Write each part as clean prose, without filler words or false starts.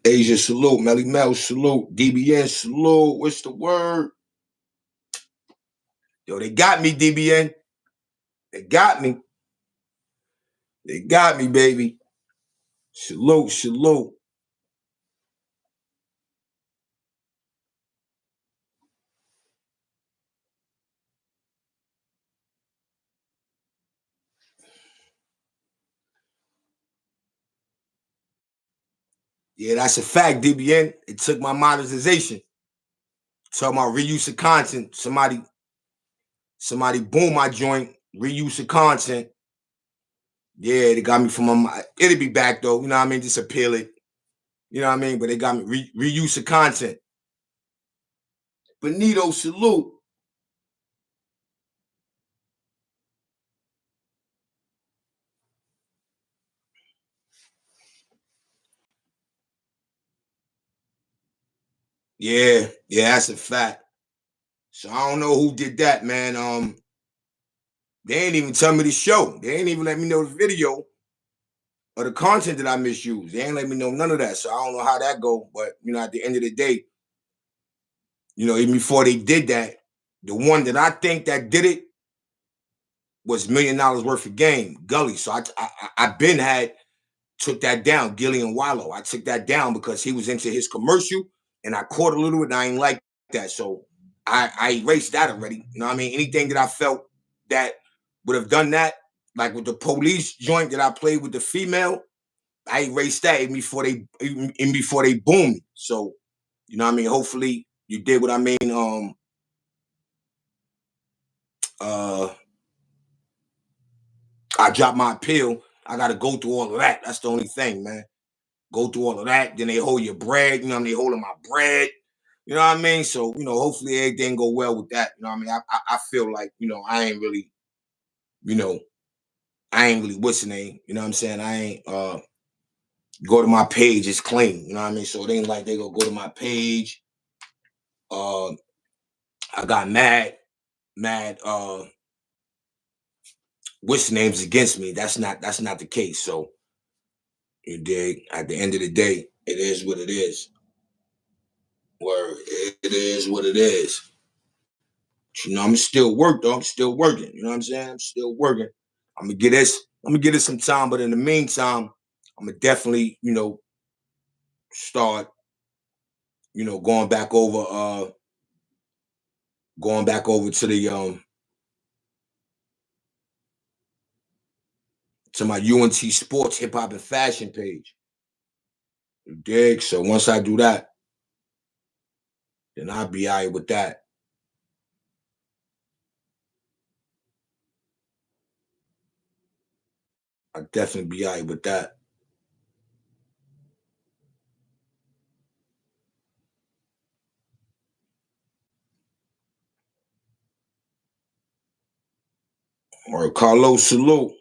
Asia, salute. Melly Mel, salute. DBN, salute. What's the word? Yo, they got me, DBN. They got me. They got me, baby. Salute, salute. Yeah, that's a fact, DBN. It took my monetization. Talking about reuse of content. Somebody boom my joint, reuse of content. Yeah, they got me from my. It'll be back though. You know what I mean? Just appeal it. You know what I mean? But they got me reuse of content. Benito, salute. Yeah, yeah, that's a fact. So I don't know who did that, man. They ain't even tell me the show. They ain't even let me know the video or the content that I misused. They ain't let me know none of that. So I don't know how that go. But at the end of the day, even before they did that, the one that I think that did it was $1 million worth of game, Gully. So I been had took that down, Gilly and Wallow. I took that down because he was into his commercial and I caught a little bit and I ain't like that. So I erased that already. You know what I mean? Anything that I felt that would have done that, like with the police joint that I played with the female, I erased that even before they boomed. So, you know what I mean? Hopefully you did what I mean. Uh I dropped my appeal. I gotta go through all of that. That's the only thing, man. Go through all of that. Then they hold your bread. You know what I mean? They holding my bread. You know what I mean? So, hopefully everything go well with that. You know what I mean? I feel like, you know, I ain't really what's the name. You know what I'm saying? I ain't go to my page, it's clean. You know what I mean? So it ain't like they go to my page. Uh I got mad what's the names against me. That's not the case. So you dig? At the end of the day, it is what it is. Word. It is what it is. I'm still work though. I'm still working. You know what I'm saying? I'm still working. I'm gonna get it some time, but in the meantime, I'm gonna definitely, start, going back over to the to my UNT sports hip hop and fashion page. You dig? So once I do that, then I'll be all right with that. I'll definitely be all right with that. All right, Carlos, salute.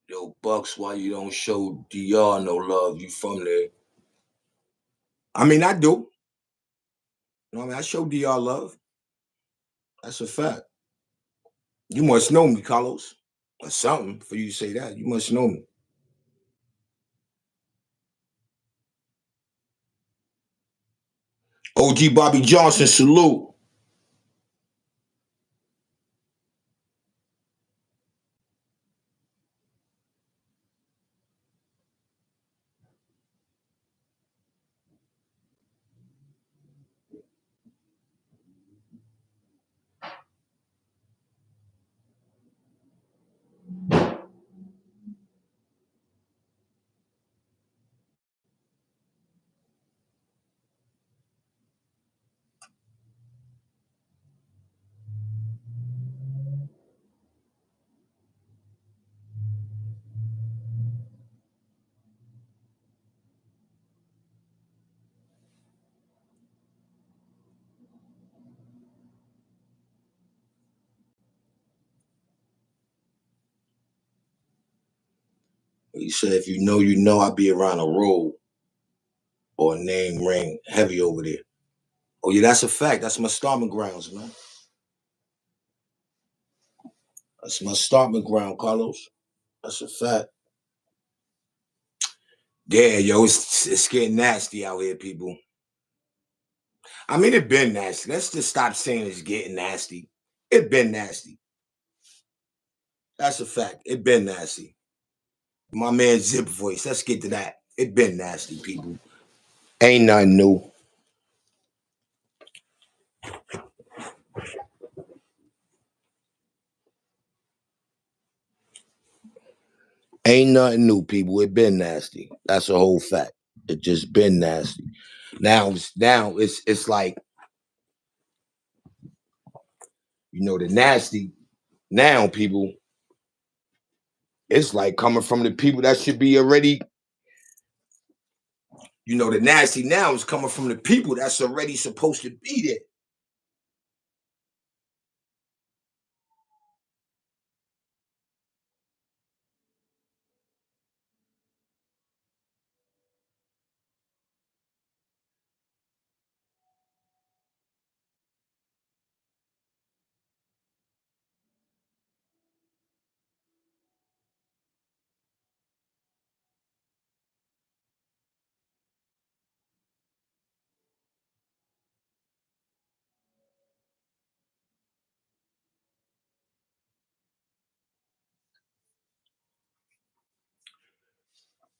Yo, Bucks, why you don't show DR no love? You from there? I mean, I do. You know what I mean? I show DR love. That's a fact. You must know me, Carlos. Or something for you to say that. You must know me. OG Bobby Johnson, salute. He said, if you know, I be around a road or a name ring heavy over there. Oh yeah, that's a fact. That's my starting grounds, man. That's my starting ground, Carlos. That's a fact. Yeah, yo, it's getting nasty out here, people. I mean, it been nasty. Let's just stop saying it's getting nasty. It been nasty. That's a fact. It been nasty. My man Zip voice. Let's get to that. It been nasty, people. Ain't nothing new. Ain't nothing new, people. It been nasty. That's a whole fact. It just been nasty. Now it's like, the nasty now, people. It's like coming from the people that should be already. The nasty now is coming from the people that's already supposed to be there.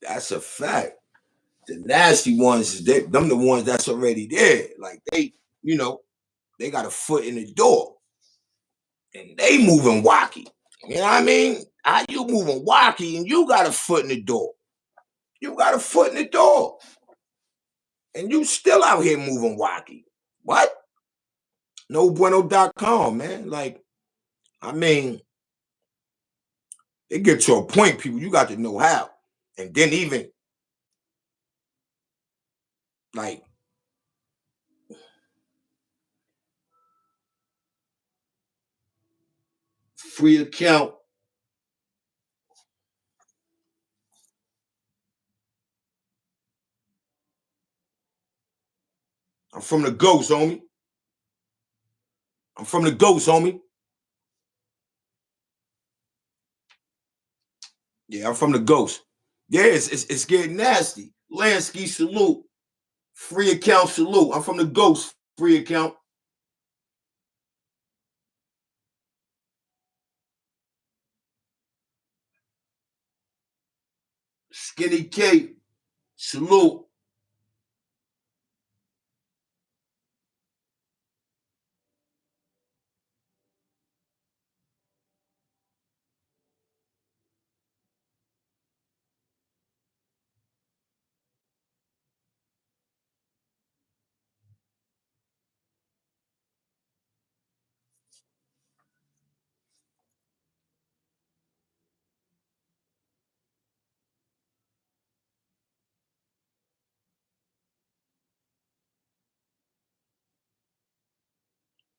That's a fact. The nasty ones is them the ones that's already there. Like you know, they got a foot in the door and they moving wacky. You know what I mean? How you moving wacky and you got a foot in the door? You got a foot in the door and you still out here moving wacky. What? NoBueno.com, man. Like, I mean, it gets to a point, people, you got to know how. And then even like free account. I'm from the ghost, homie. I'm from the ghost, homie. Yeah, I'm from the ghost. Yeah, it's getting nasty. Lansky salute. Free account salute. I'm from the ghost. Free account. Skinny K. Salute.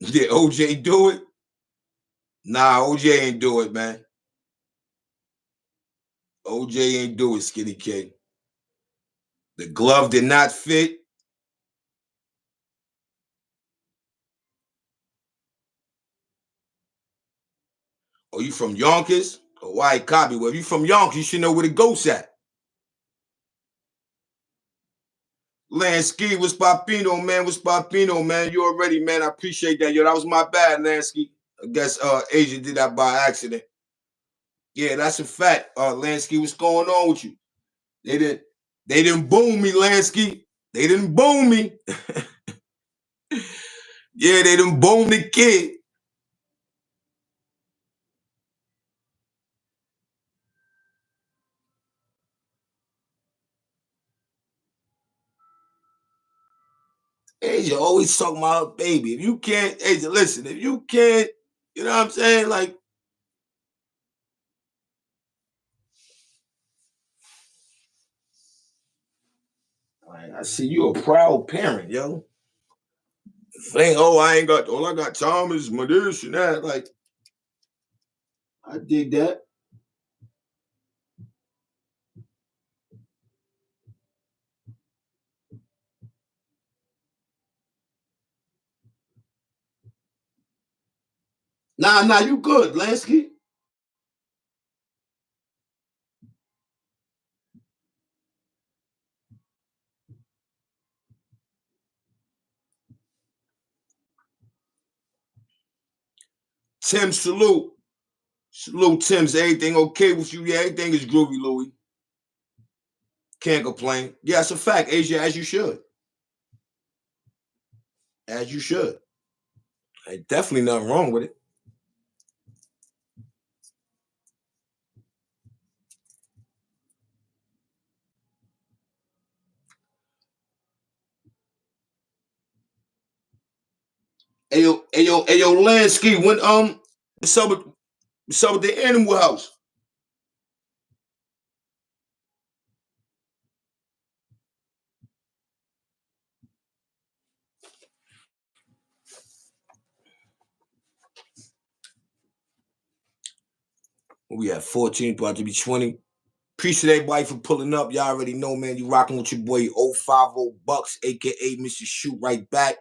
Did OJ do it? Nah, OJ ain't do it, man. OJ ain't do it, Skinny K. The glove did not fit. Oh, you from Yonkers? Oh, white copy. Well, if you from Yonkers, you should know where the ghost at. Lansky, what's Papino, man? What's Papino, man? You already, man. I appreciate that. Yo, that was my bad, Lansky. I guess Asia did that by accident. Yeah, that's a fact. Lansky, what's going on with you? They didn't they didn't boom me, Lansky. They didn't boom me. Yeah, they didn't boom the kid. Asia always talking about her baby. If you can't, Asia, listen, if you can't, you know what I'm saying? Like, I see you a proud parent, yo. Saying, oh, I ain't got all I got time is my this and that. Like, I dig that. Nah, you good, Lansky. Tim, salute. Salute, Tim's. Everything okay with you? Yeah, everything is groovy, Louis. Can't complain. Yeah, it's a fact, Asia, as you should. As you should. Ain't definitely nothing wrong with it. Ayo, Lansky, when what's up with the animal house? We have 14, about to be 20. Appreciate everybody for pulling up. Y'all already know, man. You rocking with your boy 050 Bucks, aka Mr. Shoot Right Back.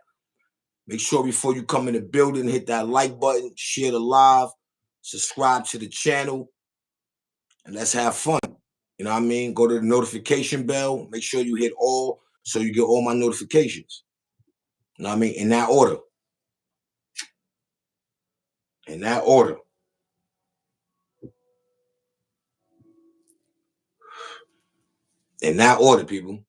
Make sure before you come in the building, hit that like button, share the live, subscribe to the channel, and let's have fun. You know what I mean? Go to the notification bell. Make sure you hit all so you get all my notifications. You know what I mean? In that order. In that order. In that order, people.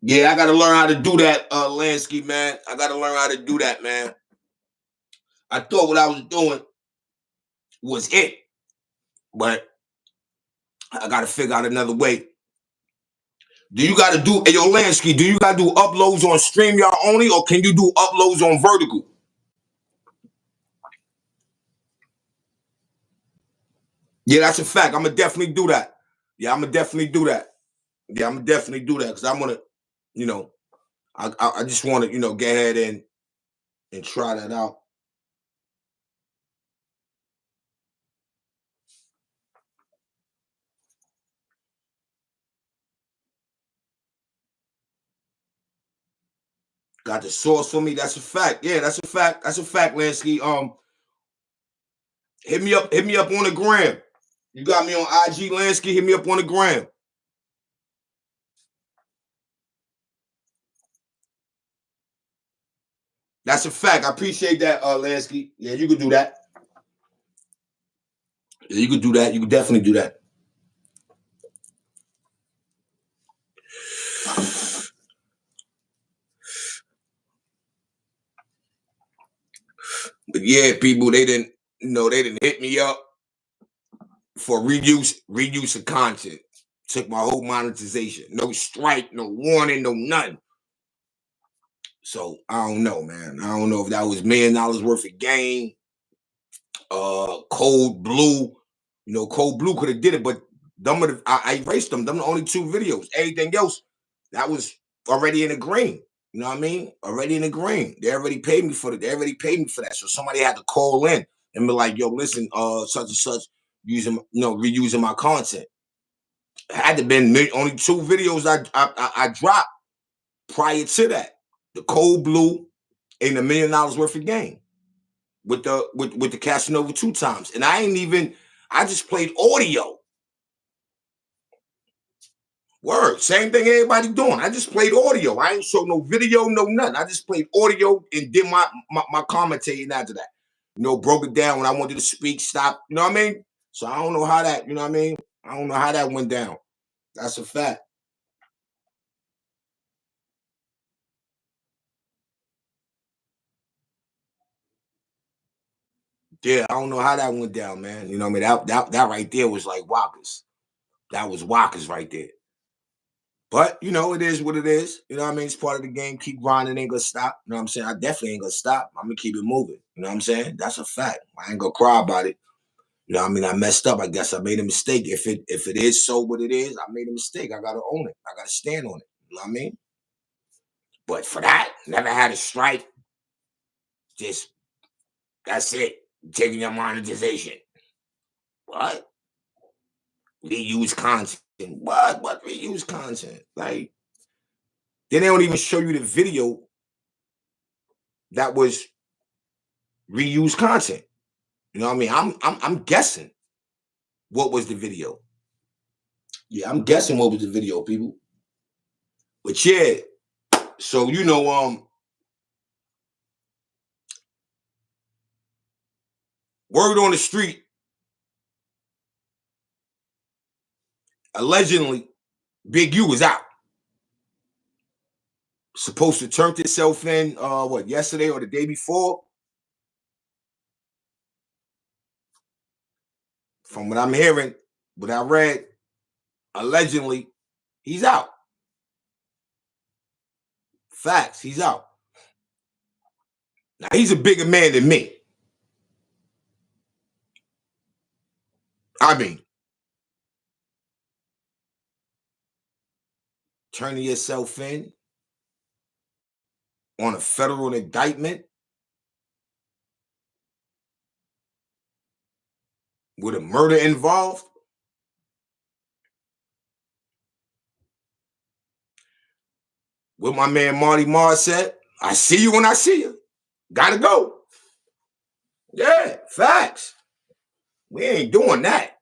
Yeah, I gotta learn how to do that, Lansky, man. I gotta learn how to do that, man. I thought what I was doing was it, but I gotta figure out another way. Do you gotta do, hey, yo, Lansky, do you gotta do uploads on StreamYard only, or can you do uploads on Vertical? Yeah, that's a fact. I'm gonna definitely do that. Yeah, I'm gonna definitely do that. Yeah, I'm gonna definitely do that because I wanna, you know, I just wanna, get ahead and try that out. Got the source for me. That's a fact. Yeah, that's a fact. That's a fact, Lansky. Hit me up on the gram. You got me on IG, Lansky. Hit me up on the gram. That's a fact. I appreciate that, Lansky. Yeah, you could do that. Yeah, you could do that. You could definitely do that. But yeah, people, they didn't hit me up for reuse of content. Took my whole monetization. No strike, no warning, no nothing. So I don't know, man. I don't know if that was $1,000,000 worth of game. Cold Blue. Cold Blue could have did it, but I erased them. Them the only two videos. Everything else, that was already in the green. You know what I mean? Already in the green. They already paid me for it. They already paid me for that. So somebody had to call in and be like, "Yo, listen, such and such using, reusing my content." It had to been only two videos I dropped prior to that. The Cold Blue and $1,000,000 worth of game with the Casanova 2 times. And I just played audio. Word. Same thing everybody doing. I just played audio. I ain't show no video, no nothing. I just played audio and did my commentating after that. Broke it down when I wanted to speak, stop. You know what I mean? So I don't know how that, you know what I mean? I don't know how that went down. That's a fact. Yeah, I don't know how that went down, man. You know what I mean? That right there was like Whoppers. That was Whoppers right there. But it is what it is. You know what I mean? It's part of the game. Keep grinding, ain't gonna stop. You know what I'm saying? I definitely ain't gonna stop. I'm gonna keep it moving. You know what I'm saying? That's a fact. I ain't gonna cry about it. You know what I mean? I messed up. I guess I made a mistake. If it is so what it is, I made a mistake. I gotta own it. I gotta stand on it. You know what I mean? But for that, never had a strike. Just that's it. Taking your monetization. What? We use content. What reuse content? Like, then they don't even show you the video that was reused content. You know what I mean? I'm guessing what was the video. Yeah, I'm guessing what was the video, people. But yeah, so word on the street, allegedly, Big U was out. Supposed to turn itself in yesterday or the day before. From what I'm hearing, what I read, allegedly, he's out. Facts, he's out. Now he's a bigger man than me. I mean, turning yourself in on a federal indictment with a murder involved. What my man Marty Marr said, I see you when I see you. Gotta go. Yeah, facts. We ain't doing that.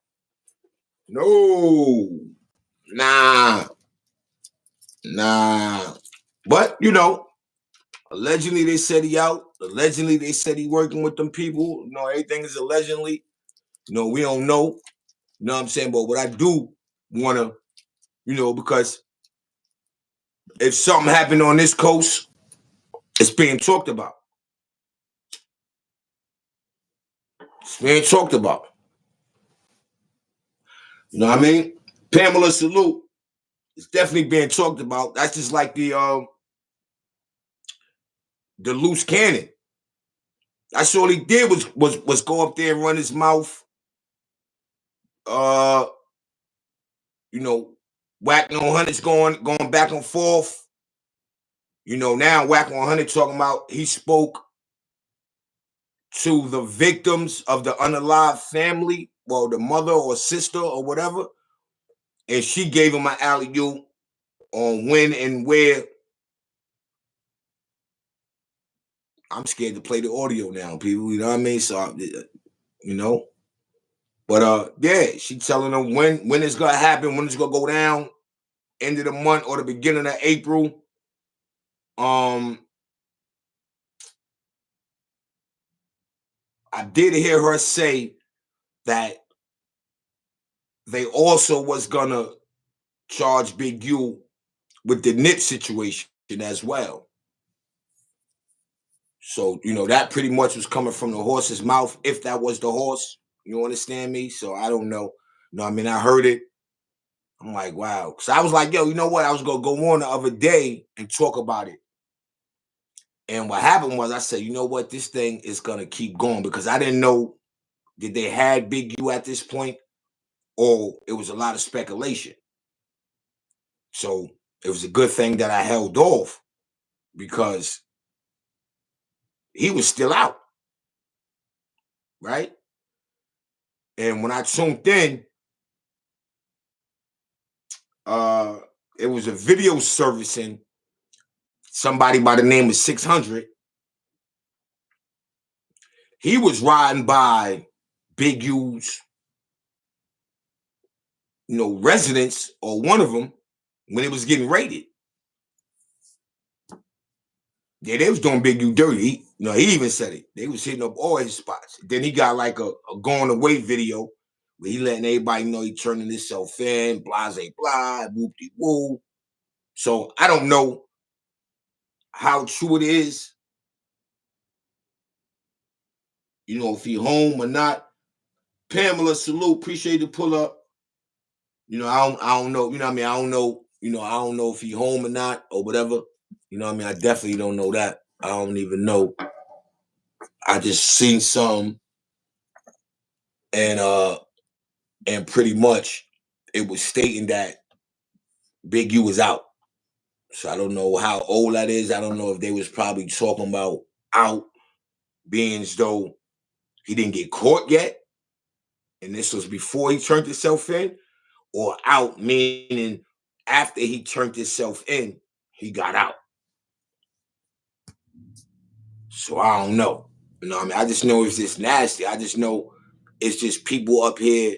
No. Nah. But, allegedly they said he out. Allegedly they said he working with them people. Everything is allegedly. We don't know. You know what I'm saying? But what I do want to, because if something happened on this coast, it's being talked about. It's being talked about. You know what I mean? Pamela Salute is definitely being talked about. That's just like the loose cannon. That's all he did was go up there and run his mouth. Uh, Wack 100's going back and forth. Now Wack 100 talking about he spoke to the victims of the unalived family, well, the mother or sister or whatever, and she gave him an alley-oop on when and where. I'm scared to play the audio now, people. You know what I mean? So, But yeah, she telling them when it's gonna happen, when it's gonna go down, end of the month or the beginning of April. I did hear her say that they also was gonna charge Big U with the NIP situation as well. So, that pretty much was coming from the horse's mouth, if that was the horse. You understand me? So I don't know. I heard it. I'm like, wow. Because I was like, yo, you know what? I was going to go on the other day and talk about it. And what happened was I said, you know what? This thing is going to keep going because I didn't know that they had Big U at this point or it was a lot of speculation. So it was a good thing that I held off because he was still out. Right? And when I tuned in, it was a video servicing somebody by the name of 600. He was riding by Big U's, residence or one of them when it was getting raided. Yeah, they was doing Big U dirty. He even said it. They was hitting up all his spots. Then he got like a going away video where he letting everybody know he turning himself in, blase blah, whoop-de woo. So I don't know how true it is, if he home or not. Pamela, salute, appreciate the pull up. I don't know, I don't know, I don't know if he home or not or whatever. I definitely don't know that. I don't even know. I just seen some and pretty much it was stating that Big U was out. So I don't know how old that is. I don't know if they was probably talking about out being as though he didn't get caught yet. And this was before he turned himself in, or out, meaning after he turned himself in, he got out. So I don't know. You know what I mean? I just know it's just nasty. I just know it's just people up here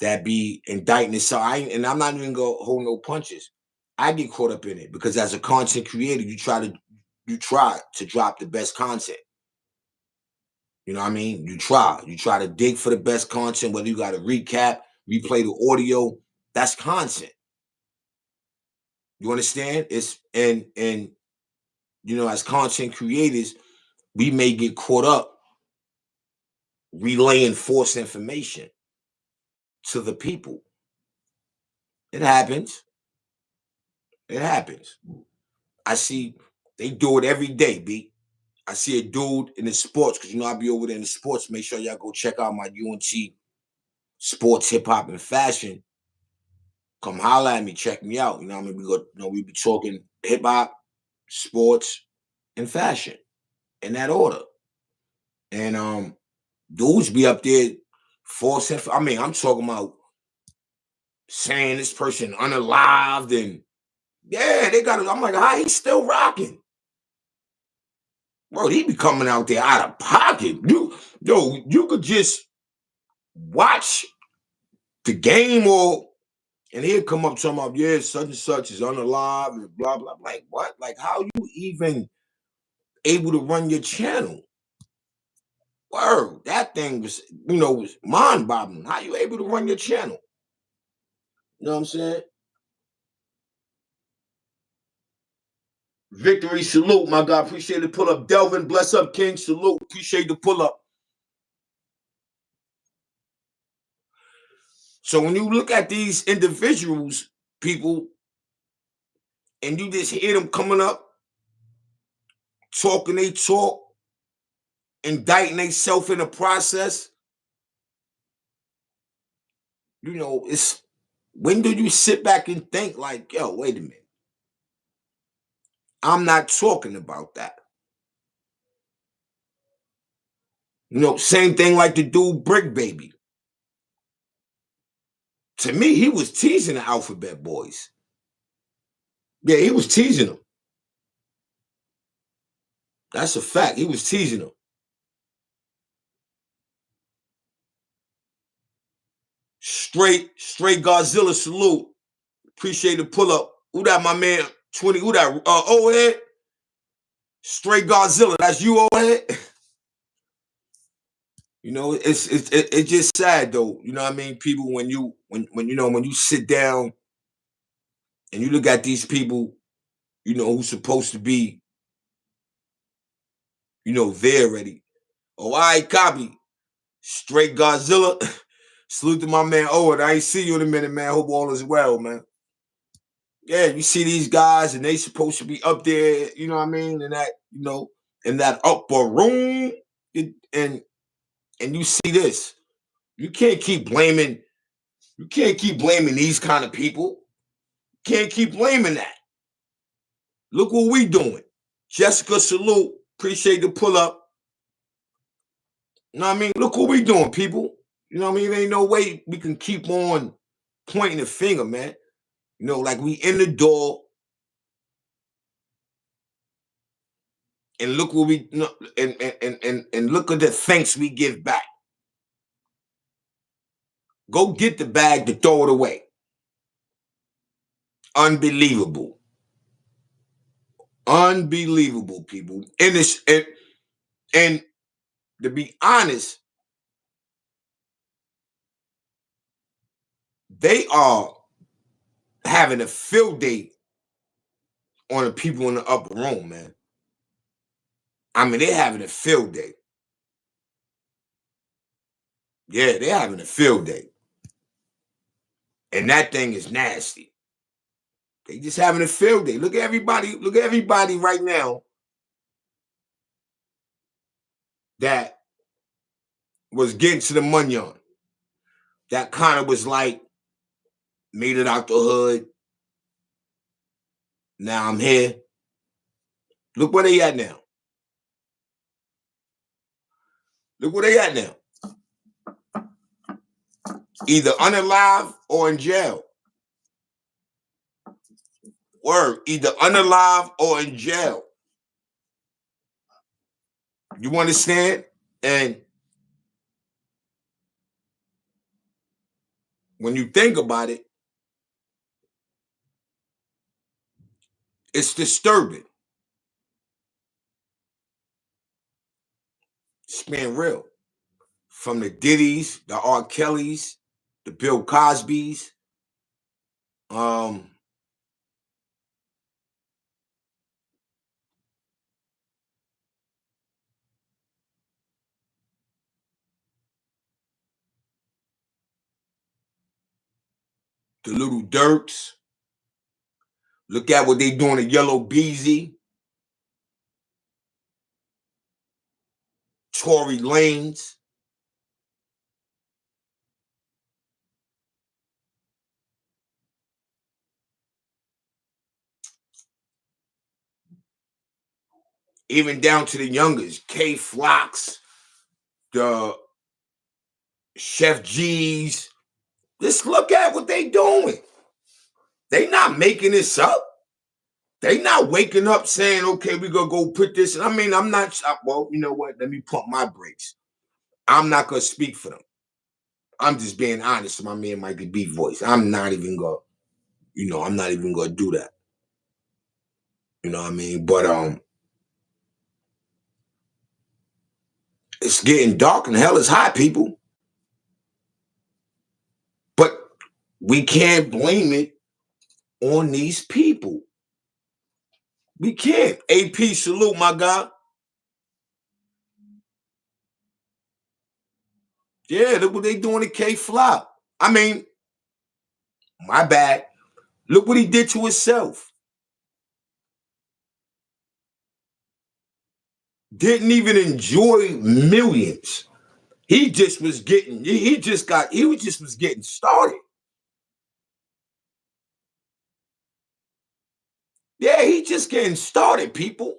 that be indicting it. So and I'm not even gonna hold no punches. I get caught up in it because as a content creator, you try to drop the best content. You know what I mean? You try to dig for the best content, whether you got to recap, replay the audio, that's content. You understand? It's and as content creators, we may get caught up relaying false information to the people. It happens. It happens. I see they do it every day, B. I see a dude in the sports, because I be over there in the sports. Make sure y'all go check out my UNT sports, hip hop, and fashion. Come holler at me, check me out. You know what I mean? We be talking hip hop, sports, and fashion in that order. And dudes be up there false info. I mean, I'm talking about saying this person unalived, and yeah, they got it. I'm like, how he still rocking? Bro, he be coming out there out of pocket. You could just watch the game, and he'll come up talking about, yeah, such and such is unalive and blah blah. Like what? Like how you even able to run your channel? Word, that thing was mind boggling. How you able to run your channel? You know what I'm saying? Victory, salute, my God. Appreciate the pull up. Delvin, bless up, King. Salute. Appreciate the pull up. So when you look at these individuals, people, and you just hear them coming up, talking they talk, indicting themselves in the process, it's when do you sit back and think like, yo, wait a minute. I'm not talking about that. Same thing like the dude Brick Baby. To me, he was teasing the Alphabet Boys. Yeah, he was teasing them. That's a fact. He was teasing them. Straight Godzilla salute. Appreciate the pull up. Who that, my man? 20. Who that? Old head. Straight Godzilla. That's you, old head. It's just sad though. You know what I mean? People, when you sit down and you look at these people, who's supposed to be, there already. Oh, all right, copy. Straight Godzilla. Salute to my man Owen. I ain't see you in a minute, man. Hope all is well, man. Yeah, you see these guys and they supposed to be up there, you know what I mean, in that upper room. And you see this. You can't keep blaming these kind of people. Can't keep blaming that. Look what we doing. Jessica, salute. Appreciate the pull up. You know what I mean? Look what we doing, people. You know what I mean? There ain't no way we can keep on pointing the finger, man. Like we in the door, and look what we and look at the thanks we give back. Go get the bag to throw it away. Unbelievable. Unbelievable, people. And to be honest, they are having a field day on the people in the upper room, man. I mean, they're having a field day. Yeah, they're having a field day. And that thing is nasty. They just having a field day. Look at everybody right now that was getting to the money on. That kind of was like, made it out the hood. Now I'm here. Look where they at now. Look where they at now. Either unalive or in jail. Word, either unalive or in jail. You understand? And when you think about it, it's disturbing. It's being real. From the Diddy's, the R. Kelly's, the Bill Cosby's, um, the Little Dirks. Look at what they doing to Yellow Beezy, Tory Lanez. Even down to the youngest, K Flocks, the Chef G's. Just look at what they doing. They not making this up. They not waking up saying, okay, we're going to go put this. I mean, I'm not, well, you know what? Let me pump my brakes. I'm not going to speak for them. I'm just being honest to my man Mikey B voice. I'm not even going to, I'm not even going to do that. You know what I mean? But it's getting dark and hell is hot, people. But we can't blame it on these people. We can't. AP, salute, my guy. Yeah, look what they doing to K Flop. I mean, my bad. Look what he did to himself. Didn't even enjoy millions. He just was getting, was getting started. Yeah, he just getting started, people.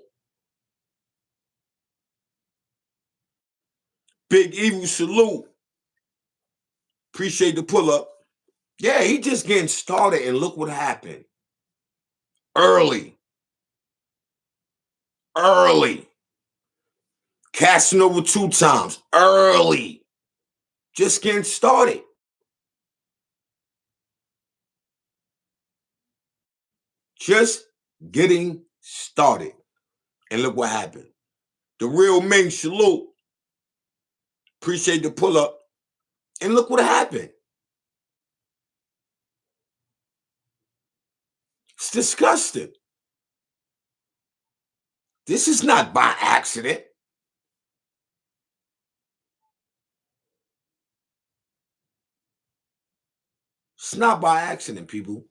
Big Evil salute. Appreciate the pull up. Yeah, he just getting started, and look what happened. Early. Casting over 2 times. Early. Just getting started. Just getting started. And look what happened. The real Ming salute. Appreciate the pull up. And look what happened. It's disgusting. This is not by accident. It's not by accident, people.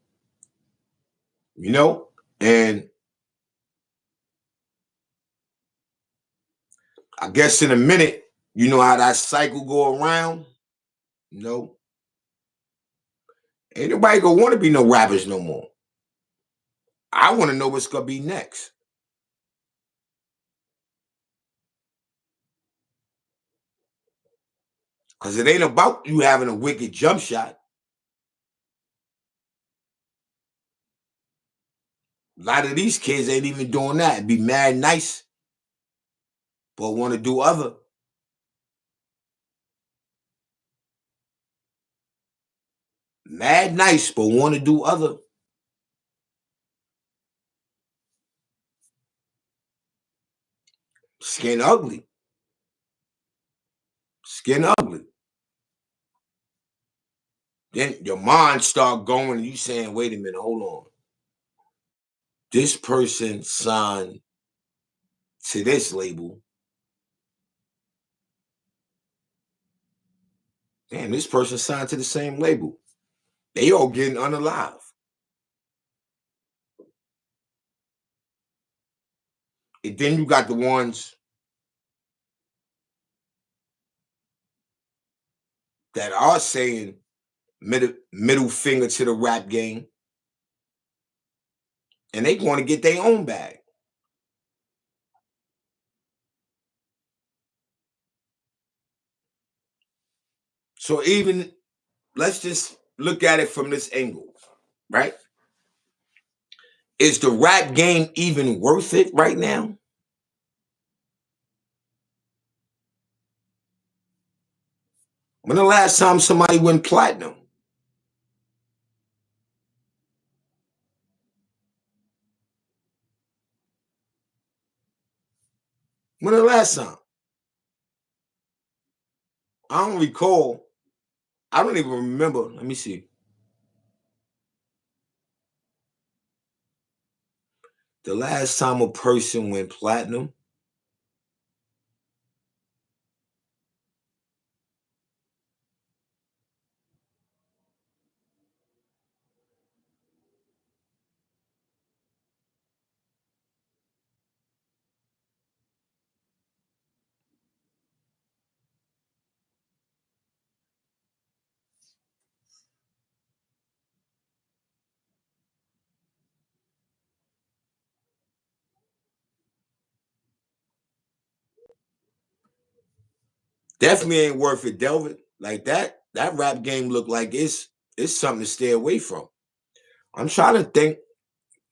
And I guess in a minute, you know how that cycle go around. You know, ain't nobody gonna want to be no rappers no more. I want to know what's gonna be next. Cause it ain't about you having a wicked jump shot. A lot of these kids ain't even doing that. It'd be mad nice, but want to do other. Mad nice, but want to do other. Skin ugly. Skin ugly. Then your mind start going and you saying, wait a minute, hold on. This person signed to this label. Damn, this person signed to the same label. They all getting unalive. And then you got the ones that are saying middle finger to the rap game. And they want to get their own bag. So even let's just look at it from this angle, right? Is the rap game even worth it right now? When the last time somebody went platinum? When the last time? I don't recall. I don't even remember. Let me see. The last time a person went platinum. Definitely ain't worth it, Delvin. Like that. That rap game look like it's something to stay away from. I'm trying to think.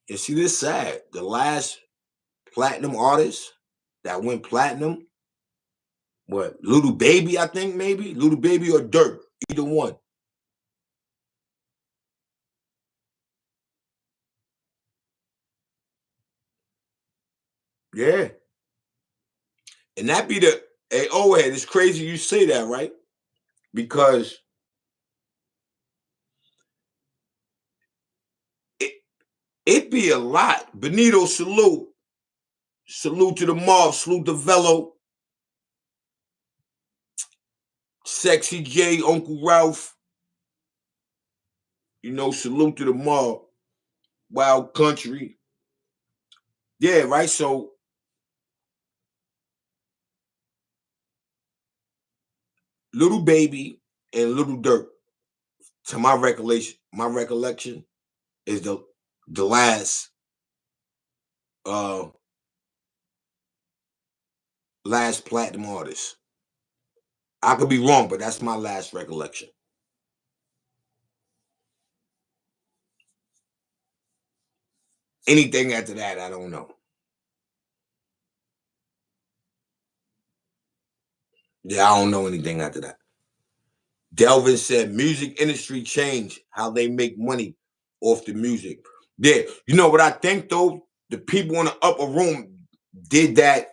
And see, this sad. The last platinum artist that went platinum, what? Little Baby, I think maybe Little Baby or Dirt, either one. Yeah, and that be the hey, oh, hey, it's crazy you say that, right? Because it it be a lot. Benito, salute, salute to the mob, salute to Velo, Sexy J, Uncle Ralph. Salute to the mob, Wild Country. Yeah, right. So Little Baby and Little Dirt, to my recollection is the uh last platinum artist. I could be wrong, but that's my last recollection. Anything after that, I don't know. Yeah, I don't know anything after that. Delvin said music industry changed how they make money off the music. Yeah, you know what I think though? The people in the upper room did that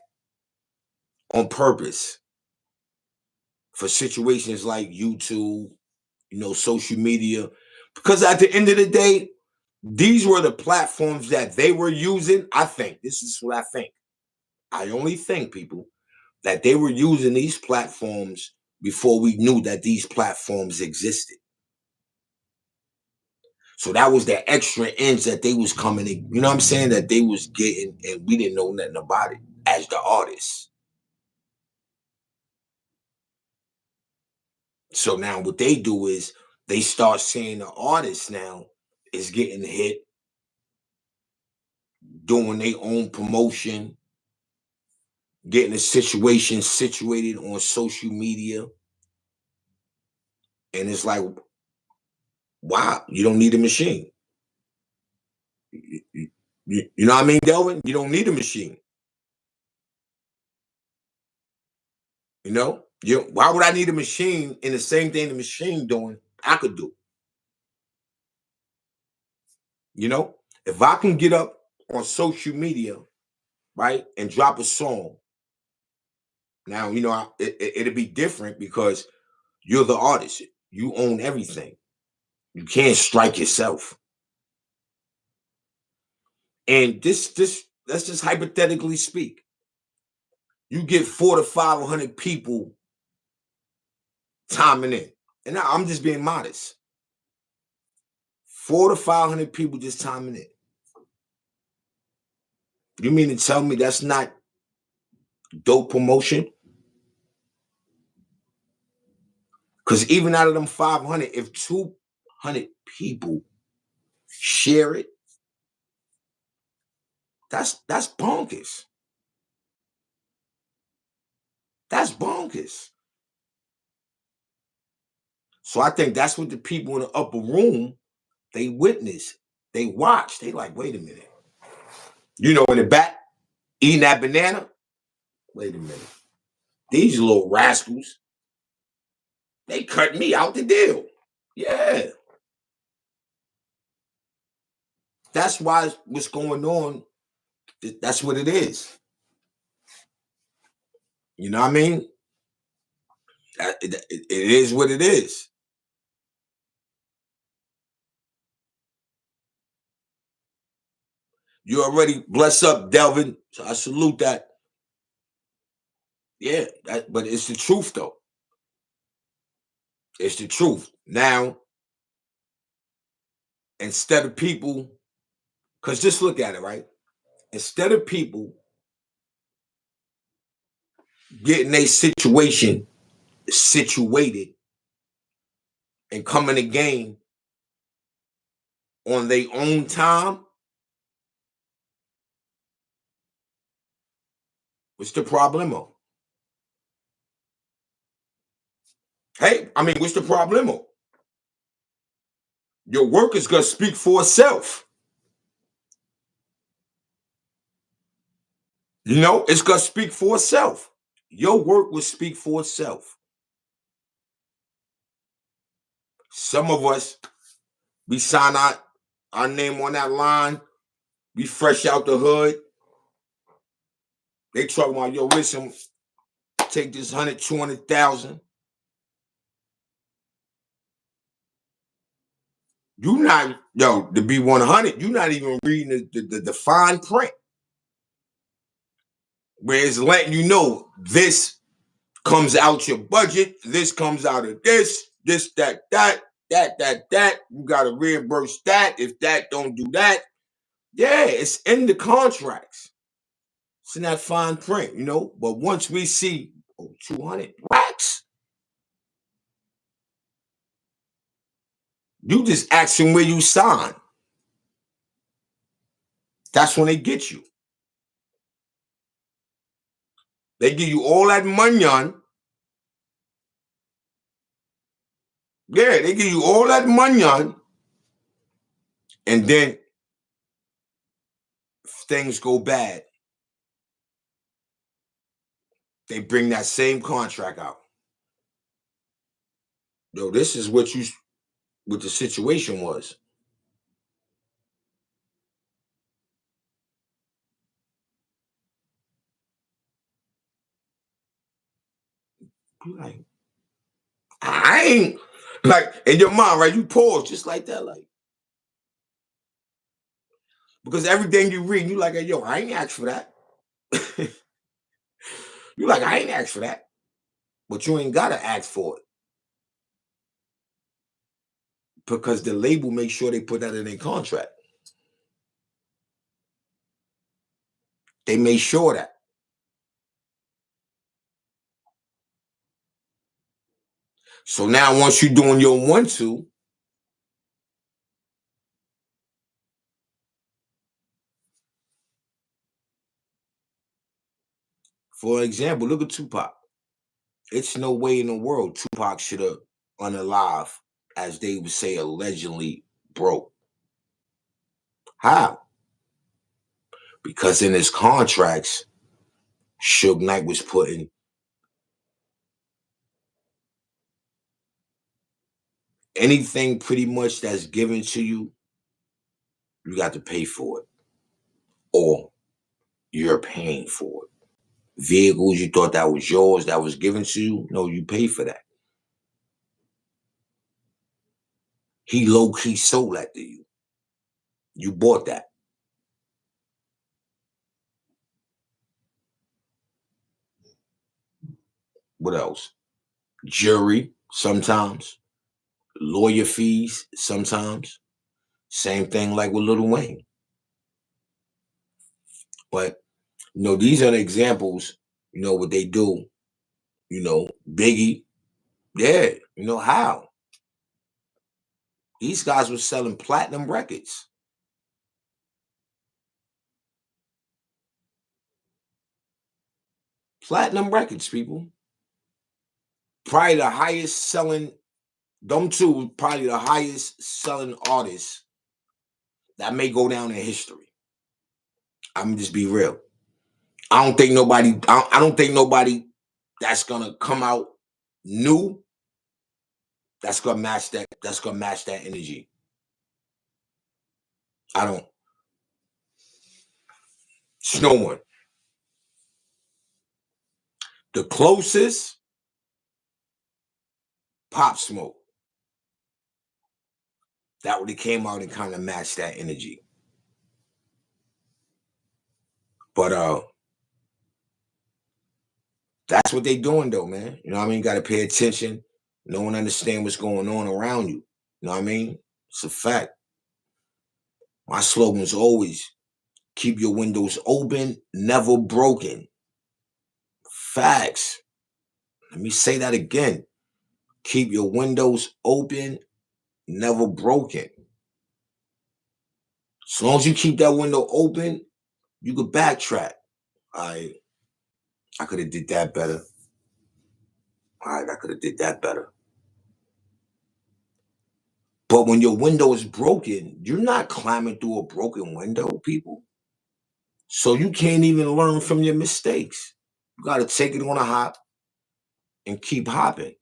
on purpose for situations like YouTube, social media. Because at the end of the day, these were the platforms that they were using. I think this is what I think. I only think, people, that they were using these platforms before we knew that these platforms existed. So that was the extra ends that they was coming in, you know what I'm saying, that they was getting, and we didn't know nothing about it as the artists. So now what they do is they start seeing the artists now is getting hit, doing their own promotion, getting a situation situated on social media. And it's like, wow, you don't need a machine. You know what I mean, Delvin? You don't need a machine. Why would I need a machine in the same thing the machine doing? I could do. You know, if I can get up on social media, right, and drop a song, now it'll be different because you're the artist. You own everything. You can't strike yourself. And this let's just hypothetically speak. You get 400 to 500 people timing in, and I'm just being modest. 400 to 500 people just timing in. You mean to tell me that's not dope promotion? Because even out of them 500, if 200 people share it, that's bonkers. That's bonkers. So I think that's what the people in the upper room, they witness, they watch. They like, wait a minute. In the back, eating that banana. Wait a minute. These little rascals, they cut me out the deal. Yeah. That's why what's going on. That's what it is. You know what I mean? It is what it is. You already bless up, Delvin. So I salute that. Yeah, but it's the truth though. It's the truth. Now, instead of people, because just look at it, right? Instead of people getting a situation situated and coming to game on their own time, what's the problemo? Hey, I mean, what's the problemo? Your work is gonna speak for itself. It's gonna speak for itself. Your work will speak for itself. Some of us, we sign our name on that line. We fresh out the hood. They talking about, yo, listen, take this 100, 200,000. You not, yo, to be 100, you not even reading the fine print. Where it's letting you know this comes out your budget, this comes out of this, that. You got to reimburse that. If that don't do that, yeah, it's in the contracts. It's in that fine print, But once we see 200 racks, you just asking where you sign. That's when they get you. They give you all that money on. Yeah, they give you all that money on. And then things go bad. They bring that same contract out. Yo, this is what the situation was. You like, I ain't like in your mind, right? You pause just like that, like because everything you read, you like, hey, yo, I ain't asked for that. You like, I ain't asked for that, but you ain't gotta ask for it because the label makes sure they put that in their contract. They made sure that. So now, once you're doing your 1-2, for example, look at Tupac. It's no way in the world Tupac should have unalive, as they would say, allegedly broke. How? Because in his contracts, Suge Knight was putting anything pretty much that's given to you, you got to pay for it, or you're paying for it. Vehicles you thought that was yours, that was given to you, no, you pay for that. He low key sold that to you. You bought that. What else? Jury sometimes, lawyer fees sometimes. Same thing like with Lil Wayne. But these are the examples. What they do. Biggie. Yeah. How these guys were selling platinum records. Platinum records, people. Probably the highest selling them two probably the highest selling artists that may go down in history. I'm just be real. I don't think nobody. I don't think nobody that's gonna come out new that's gonna match that. That's gonna match that energy. I don't. It's no one. The closest, Pop Smoke. That really came out and kind of matched that energy. But that's what they doing though, man. You know what I mean? You gotta pay attention. No one understand what's going on around you. You know what I mean? It's a fact. My slogan is always keep your windows open, never broken. Facts. Let me say that again. Keep your windows open, never broken. As long as you keep that window open, you could backtrack. I could have did that better. All right, I could have did that better. But when your window is broken, you're not climbing through a broken window, people. So you can't even learn from your mistakes. You got to take it on a hop and keep hopping.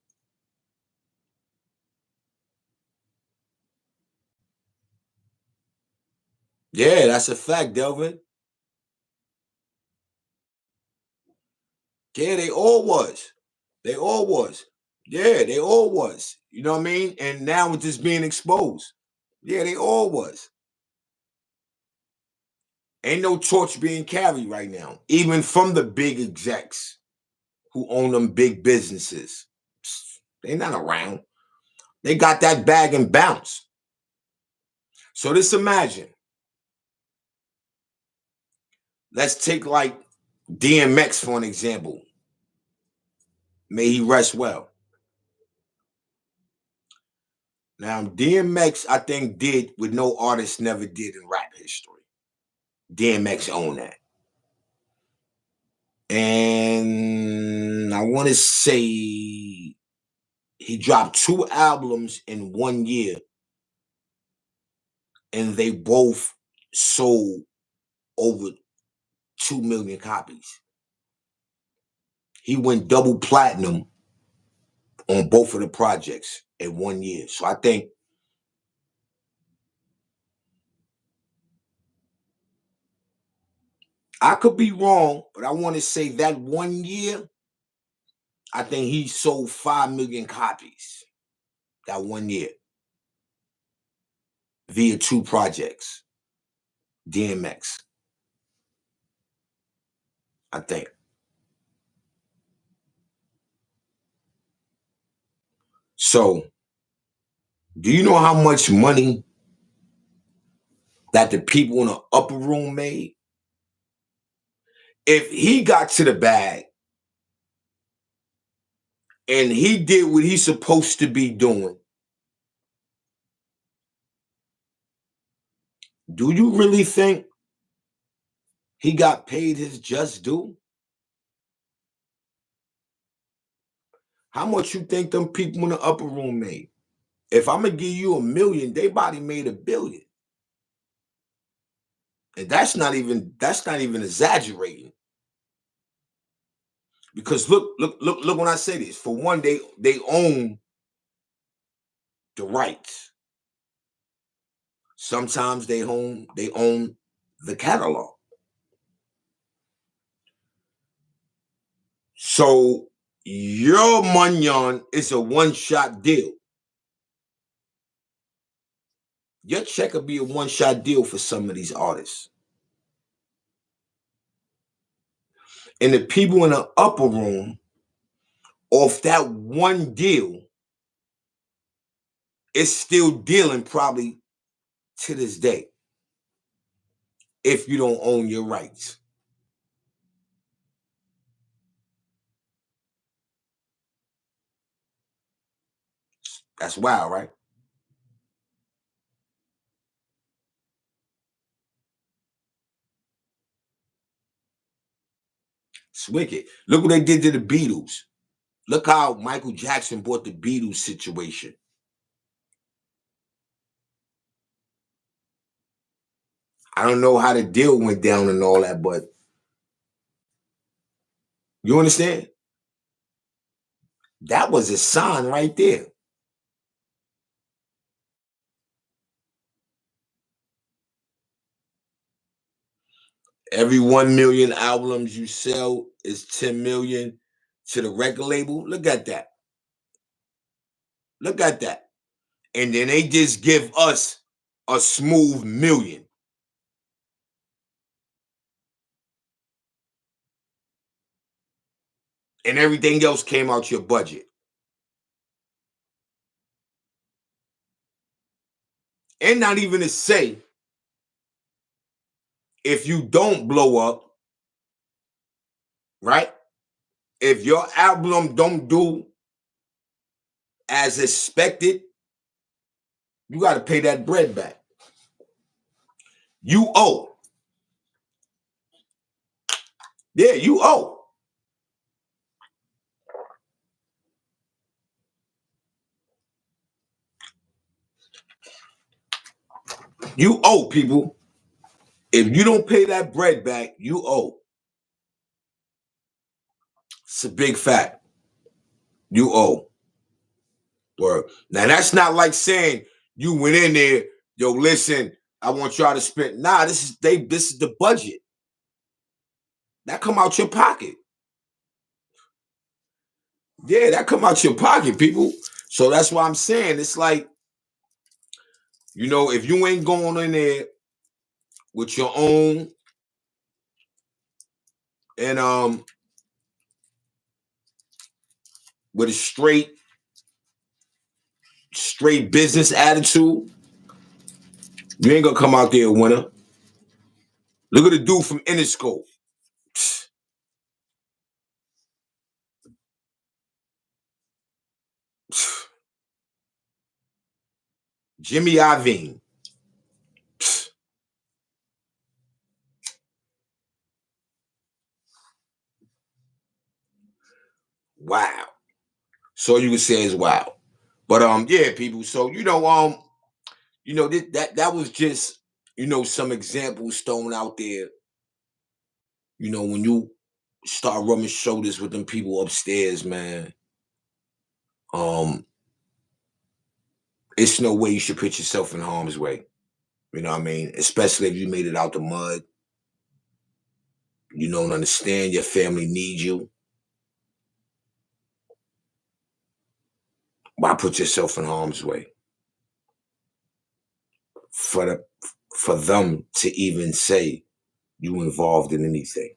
Yeah, that's a fact, Delvin. Yeah, they all was. They all was. Yeah, they all was. You know what I mean? And now it's just being exposed. Yeah, they all was. Ain't no torch being carried right now, even from the big execs who own them big businesses. They not around. They got that bag and bounce. So just imagine. Let's take like DMX for an example. May he rest well. Now, DMX, I think, did what no artist never did in rap history. DMX owned that. And I want to say he dropped 2 albums in 1 year, and they both sold over 2 million copies. He went double platinum on both of the projects in 1 year. So I think I could be wrong, but I want to say that 1 year, I think he sold 5 million copies that 1 year via 2 projects. DMX, I think. So, do you know how much money that the people in the upper room made? If he got to the bag and he did what he's supposed to be doing, do you really think he got paid his just due? How much you think them people in the upper room made? If I'm gonna give you 1 million, they body made 1 billion. And that's not even exaggerating. Because look when I say this. For one, they own the rights. Sometimes they own the catalog. So your Munyon is a one-shot deal. Your check will be a one-shot deal for some of these artists. And the people in the upper room, off that one deal, is still dealing probably to this day if you don't own your rights. That's wild, right? It's wicked. Look what they did to the Beatles. Look how Michael Jackson brought the Beatles situation. I don't know how the deal went down and all that, but you understand? That was a sign right there. Every 1 million albums you sell is 10 million to the record label. Look at that. Look at that. And then they just give us a smooth million. And everything else came out your budget. And not even to say, if you don't blow up, right? If your album don't do as expected, you got to pay that bread back. You owe. Yeah, you owe. You owe, people. If you don't pay that bread back, you owe. It's a big fact. You owe. Word. Now that's not like saying you went in there, yo, listen, I want y'all to spend. Nah, this is the budget. That come out your pocket. Yeah, that come out your pocket, people. So that's why I'm saying it's like, if you ain't going in there with your own and with a straight business attitude, you ain't gonna come out there a winner. Look at the dude from Interscope. Jimmy Iovine. Wow. So you can say is wow. But yeah, people. So that was just some examples thrown out there. When you start rubbing shoulders with them people upstairs, man, um, it's no way you should put yourself in harm's way. You know what I mean? Especially if you made it out the mud. You don't understand. Your family needs you. Why put yourself in harm's way? For them to even say you involved in anything.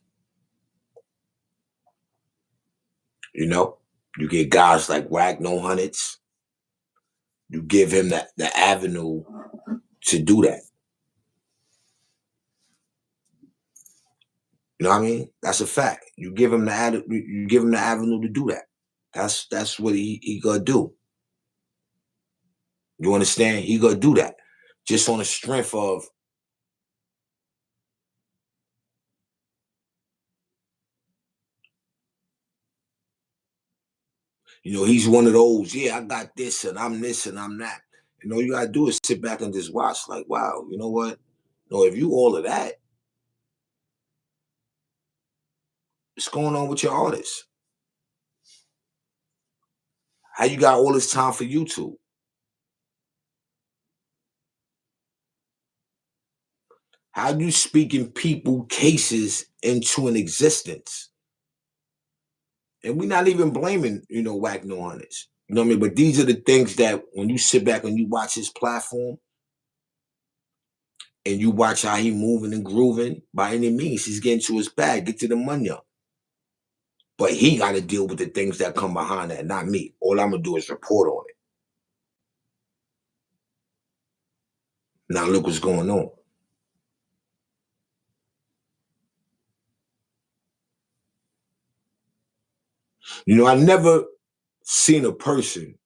You get guys like Wack, no hundreds. You give him the avenue to do that. You know what I mean? That's a fact. You give him the avenue to do that. That's what he gonna do. You understand? He gonna do that just on the strength of he's one of those. Yeah, I got this and I'm this and I'm that. You gotta do is sit back and just watch. Like, wow, you know what? No, if you all of that, what's going on with your artists? How you got all this time for YouTube? How you speaking people cases into an existence? And we're not even blaming, Wack No Hunters. You know what I mean? But these are the things that when you sit back and you watch his platform and you watch how he moving and grooving, by any means, he's getting to his bag, get to the money up. But he got to deal with the things that come behind that, not me. All I'm gonna do is report on it. Now look what's going on. I never seen a person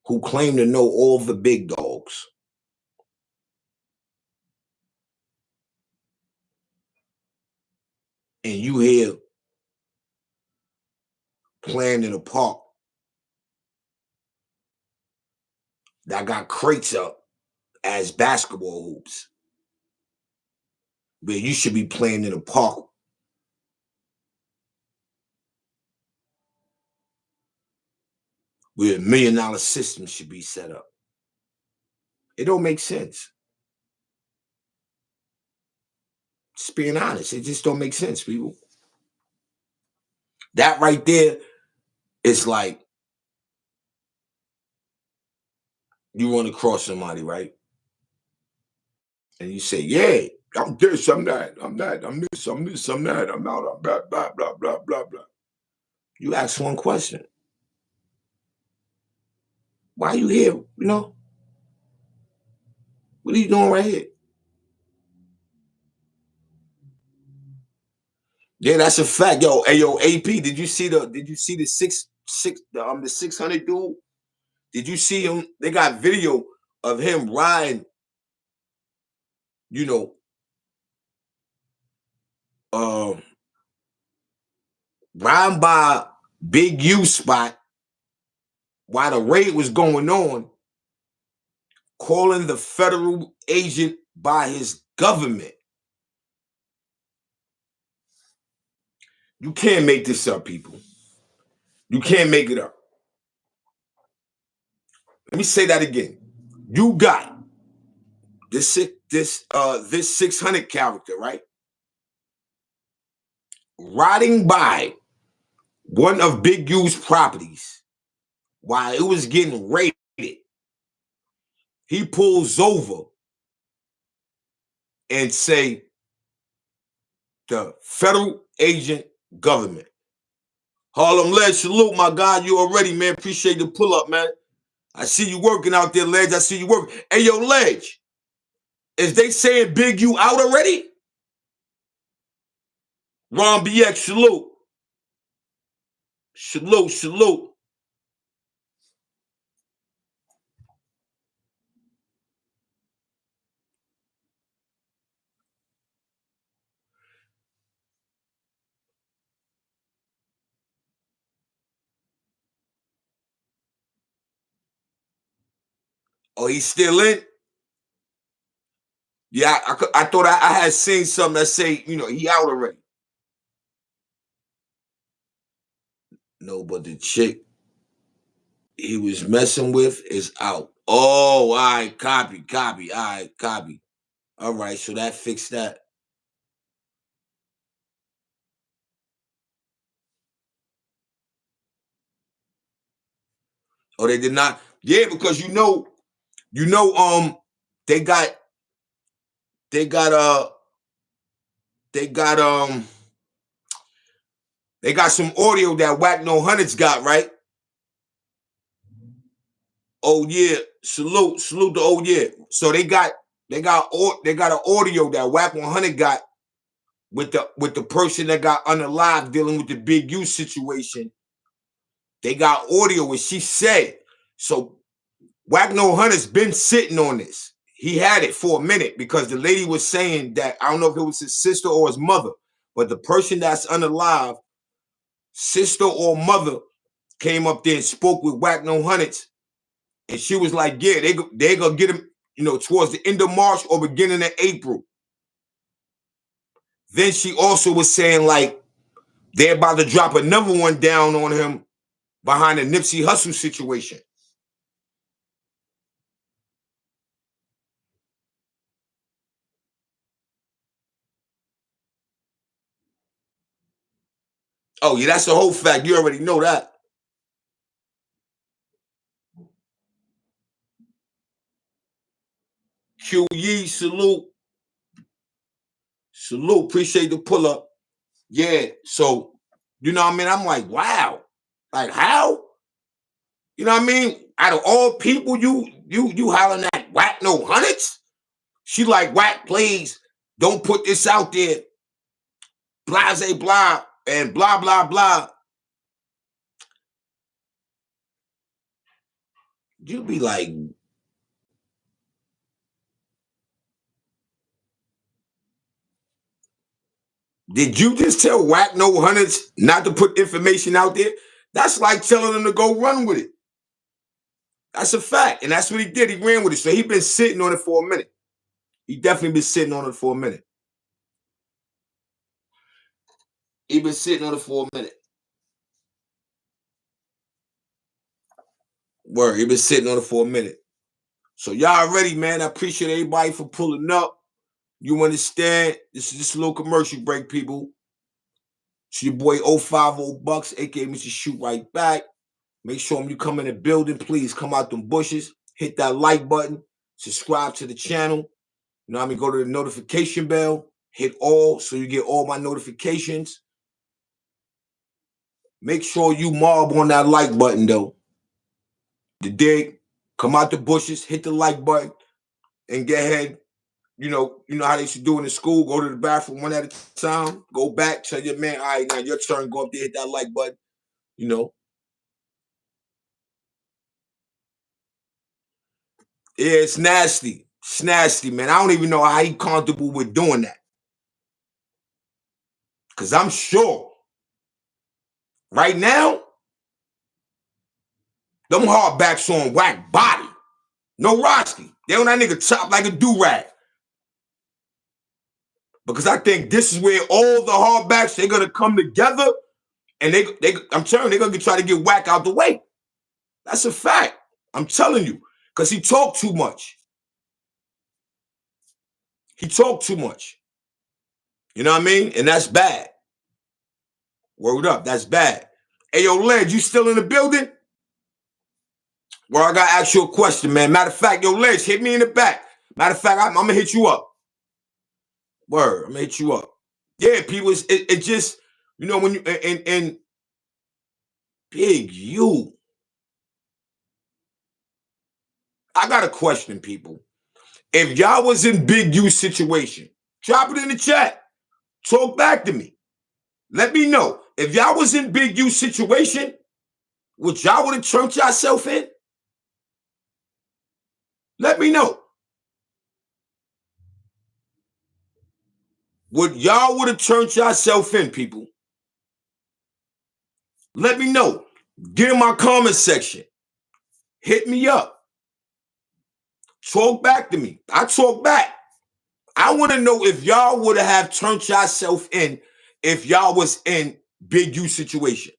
who claimed to know all the big dogs and you here playing in a park that got crates up as basketball hoops. where you should be playing in a park where $1 million system should be set up. It don't make sense. Just being honest, it just don't make sense, people. That right there is like you run across somebody, right? And you say, yeah, I'm this, I'm that, I'm that, I'm this, I'm this, I'm that, I'm not, I'm blah, blah, blah, blah, blah, blah. You ask one question. Why are you here? You know, what are you doing right here? Yeah, that's a fact. Yo, hey, yo, AP, did you see the 600 dude? Did you see him? They got video of him riding, you know, um, riding by Big U spot while the raid was going on, calling the federal agent by his government. You can't make this up, people. You can't make it up. Let me say that again. You got this 600 character, right? Riding by one of Big U's properties while it was getting raided. He pulls over and say, the federal agent government. Harlem Ledge, salute, my God. You already, man. Appreciate the pull up, man. I see you working out there, Ledge. I see you working. Hey, yo, Ledge, is they saying Big U out already? Ron BX, salute. Salute, salute. Oh, he's still in? Yeah, I thought I had seen something that say, he out already. No, but the chick he was messing with is out. Oh, all right, copy. All right, copy. All right, so that fixed that. Oh, they did not. Yeah, because they got they got they got they got some audio that Wack No Hundreds got, right? Oh yeah, salute to oh yeah. So they got an audio that Wack 100 got with the person that got unalive dealing with the Big U situation. They got audio where she said, so Wack No Hundred's been sitting on this. He had it for a minute because the lady was saying that, I don't know if it was his sister or his mother, but the person that's unalive, sister or mother, came up there and spoke with Wack No Hundreds. And she was like, yeah, they gonna get him, towards the end of March or beginning of April. Then she also was saying, like, they're about to drop another one down on him behind the Nipsey Hussle situation. Oh, yeah, that's the whole fact. You already know that. Q Yee, salute. Salute. Appreciate the pull up. Yeah. So, what I mean? I'm like, wow. Like, how? You know what I mean? Out of all people, you hollering at Wack No Hundreds? She like, Wack, please don't put this out there. Blase blah and blah blah blah. You be like, did you just tell Wack No Hundreds not to put information out there? That's like telling them to go run with it. That's a fact. And that's what he did. He ran with it. So he been sitting on it for a minute. He definitely been sitting on it for a minute. He been sitting on it for a minute. Word, he been sitting on it for a minute. So y'all ready, man. I appreciate everybody for pulling up. You understand? This is just a little commercial break, people. It's your boy 050 Bucks, aka Mr. Shoot Right Back. Make sure when you come in the building, please come out them bushes, hit that like button, subscribe to the channel. You know what I mean? Go to the notification bell, hit all so you get all my notifications. Make sure you mob on that like button though. The dig, come out the bushes, hit the like button, and get ahead. You know how they should do it in school. Go to the bathroom one at a time. Go back, tell your man, all right, now your turn. Go up there, hit that like button. You know, yeah, it's nasty. It's nasty, man. I don't even know how he comfortable with doing that. Cause I'm sure right now, them hardbacks on Wack body. No Roski. They on that nigga chop like a do-rag. Because I think this is where all the hardbacks, they're gonna come together and I'm telling you, they're gonna try to get Wack out the way. That's a fact. I'm telling you. Because he talked too much. He talked too much. You know what I mean? And that's bad. Word up, that's bad. Hey, yo, Ledge, you still in the building? Well, I gotta ask you a question, man. Matter of fact, yo, Ledge, hit me in the back. Matter of fact, I'm gonna hit you up. Word, I'm gonna hit you up. Yeah, people, it just, you know, when you, and Big U. I got a question, people. If y'all was in Big U's situation, drop it in the chat. Talk back to me. Let me know. If y'all was in Big U's situation, would y'all would have turned yourself in? Let me know. Would y'all would have turned yourself in, people? Let me know. Get in my comment section. Hit me up. Talk back to me. I talk back. I want to know if y'all would have turned yourself in if y'all was in Big U situation.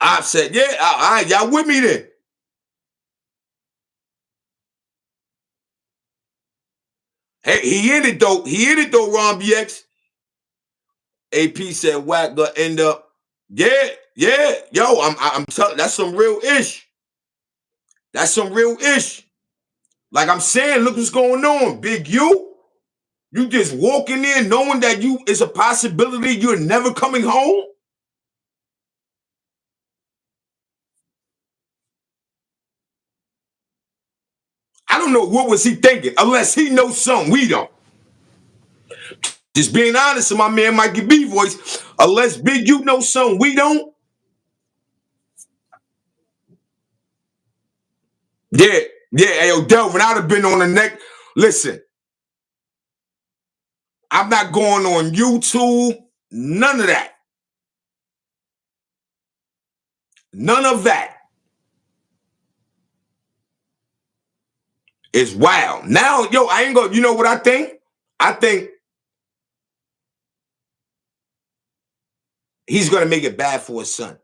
I said, yeah, all right, y'all with me then. Hey, he in it though. He in it though, Ron BX. AP said Wack gonna end up. Yeah, yeah. Yo, I'm telling that's some real ish. That's some real ish. Like I'm saying, look what's going on. Big U, you just walking in knowing that you is a possibility you're never coming home. I don't know what was he thinking, unless he knows something we don't. Just being honest, and my man Mikey B voice, unless Big U knows something we don't. Yeah, yeah, yo, Delvin, I'd have been on the neck. Listen, I'm not going on YouTube, none of that. None of that. It's wild. Now, yo, I ain't gonna, you know what I think? I think he's gonna make it bad for his son.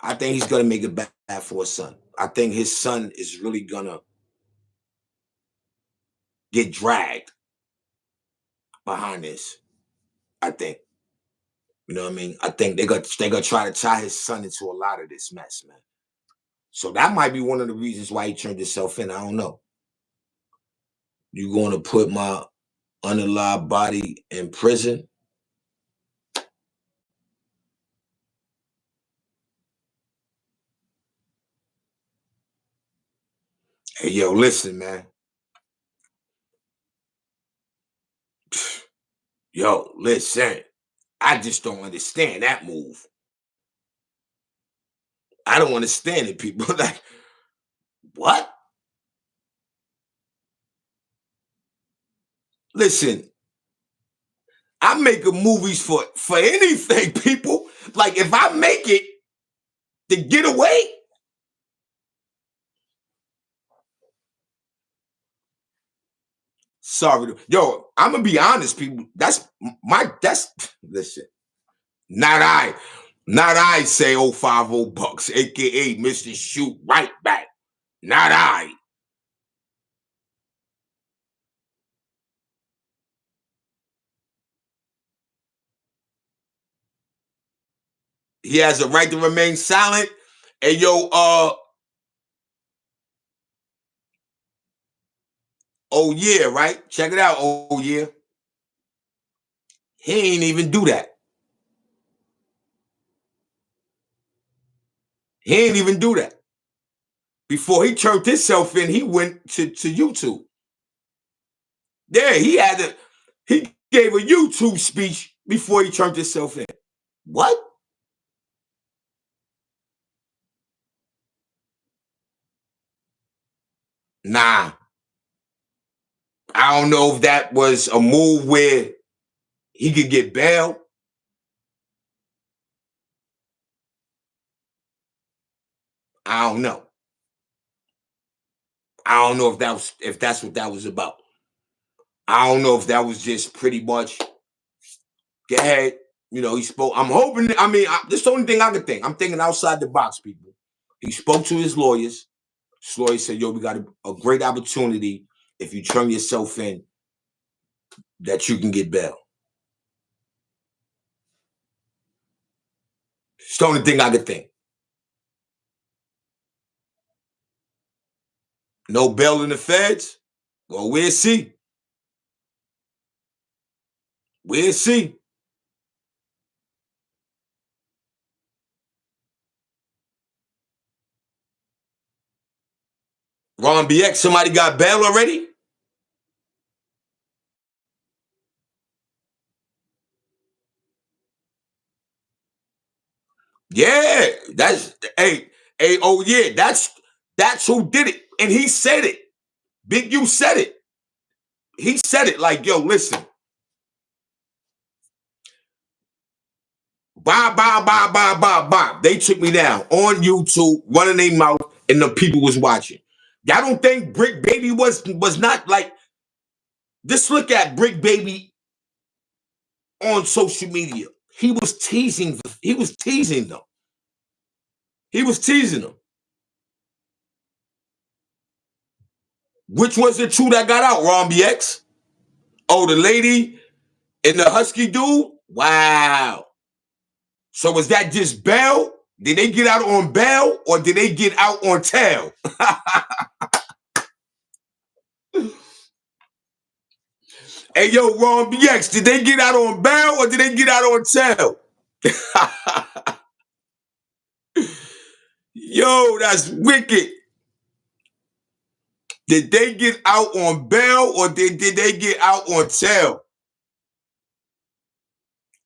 I think he's gonna make it bad for his son. I think his son is really gonna get dragged behind this. I think. You know what I mean? I think they're gonna try to tie his son into a lot of this mess, man. So that might be one of the reasons why he turned himself in. I don't know. You gonna put my unalive body in prison? Hey, yo, listen, man. Yo, listen. I just don't understand that move. I don't understand it, people. Like, what? Listen, I'm making movies for anything, people. Like, if I make it to get away, Sorry. Yo, I'm gonna be honest, people. That's listen. Not I. Not I say 050 bucks, aka Mr. Shoot right back. Not I. He has a right to remain silent. And yo, oh yeah, right? Check it out, oh yeah. He ain't even do that. He ain't even do that. Before he turned himself in, he went to YouTube. Yeah, he gave a YouTube speech before he turned himself in. What? Nah. I don't know if that was a move where he could get bail. I don't know. I don't know if that's what that was about. I don't know if that was just pretty much go ahead. You know, he spoke. I'm hoping. I mean, this is the only thing I can think. I'm thinking outside the box, people. He spoke to his lawyers. His lawyer said, "Yo, we got a great opportunity if you turn yourself in that you can get bail." It's the only thing I could think. No bail in the feds. Well, we'll see. We'll see. Ron BX, somebody got bail already? Yeah, oh yeah, that's who did it, and he said it. Big U said it. He said it like, yo, listen, bye. They took me down on YouTube, running their mouth, and the people was watching. Y'all don't think Brick Baby was not like? Just look at Brick Baby on social media. He was teasing. He was teasing them. He was teasing them. Which was the two that got out? Ron BX. Oh, the lady and the husky dude. Wow. So was that just bail? Did they get out on bail or did they get out on tail? Hey, yo, Ron BX, did they get out on bail or did they get out on tail? Yo, that's wicked. Did they get out on bail or did they get out on tail?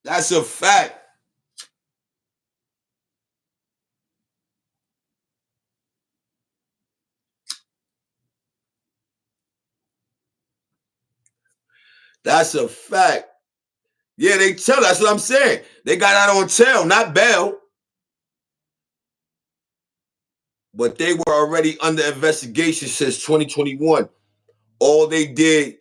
That's a fact. That's a fact. Yeah, they tell. That's what I'm saying. They got out on tail, not bail. But they were already under investigation since 2021. All they did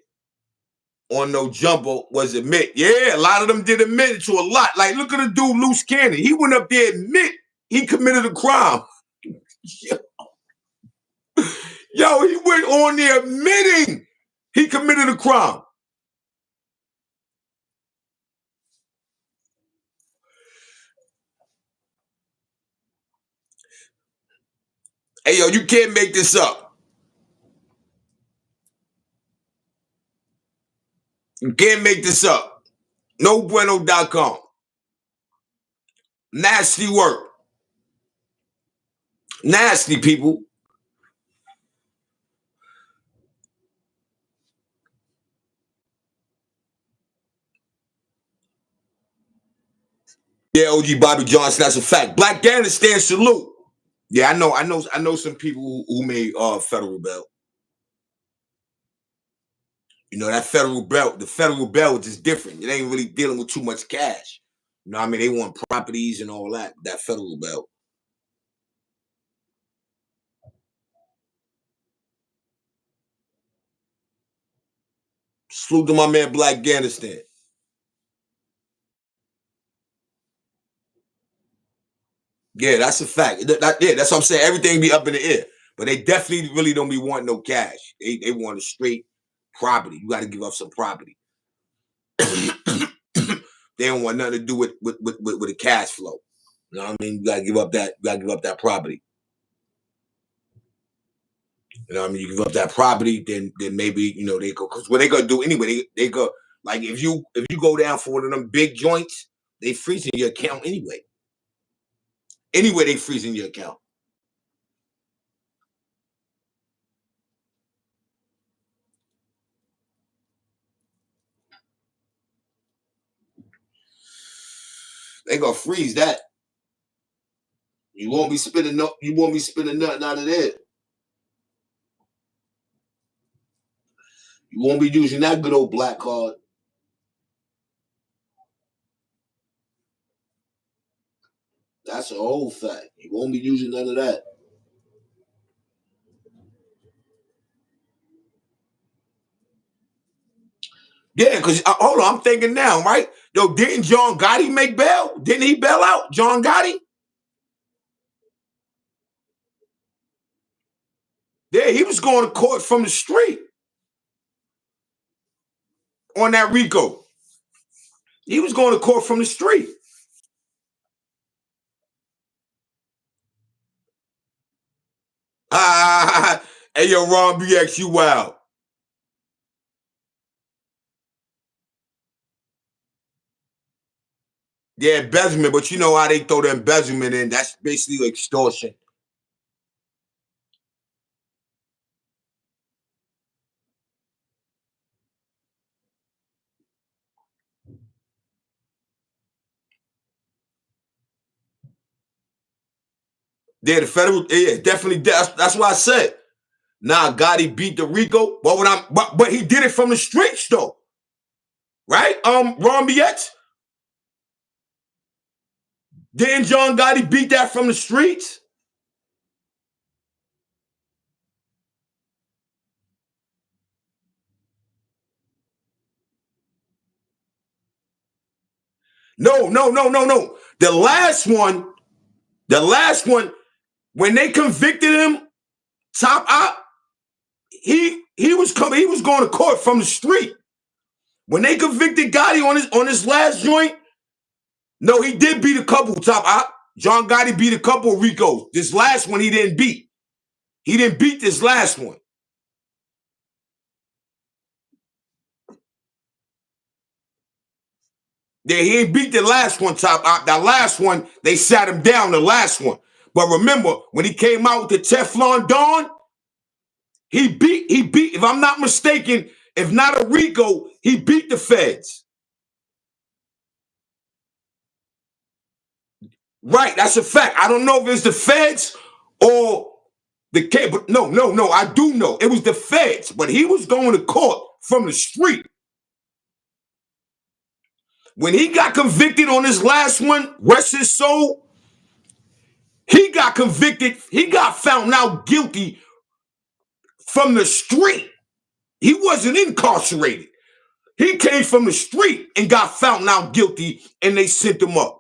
on No Jumbo was admit. Yeah, a lot of them did admit it to a lot. Like, look at the dude, Loose Cannon. He went up there and admit he committed a crime. Yo, he went on there admitting he committed a crime. Hey, yo, you can't make this up. You can't make this up. NoBueno.com. Nasty work. Nasty people. Yeah, OG Bobby Johnson, that's a fact. Black Afghanistan salute. Yeah, I know some people who made federal belt. You know, that federal belt, the federal belt is different. It ain't really dealing with too much cash. You know what I mean? They want properties and all that, that federal belt. Salute to my man Black Afghanistan. Yeah, that's a fact. Yeah, that's what I'm saying. Everything be up in the air. But they definitely really don't be wanting no cash. They want a straight property. You got to give up some property. They don't want nothing to do with the cash flow. You know what I mean? You gotta give up that. You gotta give up that property. You know what I mean? You give up that property, then maybe they go, because what they gonna do anyway? They go, like, if you go down for one of them big joints, they freezing your account anyway. Anyway, they freezing your account. They gonna freeze that. You won't be spending no. You won't be spending nothing out of there. You won't be using that good old black card. That's a whole fact. You won't be using none of that. Yeah, because hold on, I'm thinking now, right? Yo, didn't John Gotti make bail? Didn't he bail out John Gotti? Yeah, he was going to court from the street on that RICO. He was going to court from the street. Hey, yo, Ron BX, you wild. Yeah, embezzlement, but you know how they throw the embezzlement in. That's basically extortion. Yeah, the federal, yeah, definitely. That's why I said. Nah, Gotti beat the RICO, but he did it from the streets though, right? Ron BX, didn't John Gotti beat that from the streets? No, no, no, no, no. The last one, when they convicted him, top op, he was going to court from the street. When they convicted Gotti on his last joint, no, he did beat a couple, top op. John Gotti beat a couple of RICOs. This last one he didn't beat. He didn't beat this last one. Yeah, he ain't beat the last one, top op. That last one, they sat him down, the last one. But remember, when he came out with the Teflon Dawn, he beat, if I'm not mistaken, if not a RICO, he beat the feds. Right, that's a fact. I don't know if it's the feds or the case, but no, I do know. It was the feds, but he was going to court from the street. When he got convicted on his last one, rest his soul, he got convicted. He got found out guilty from the street. He wasn't incarcerated. He came from the street and got found out guilty, and they sent him up.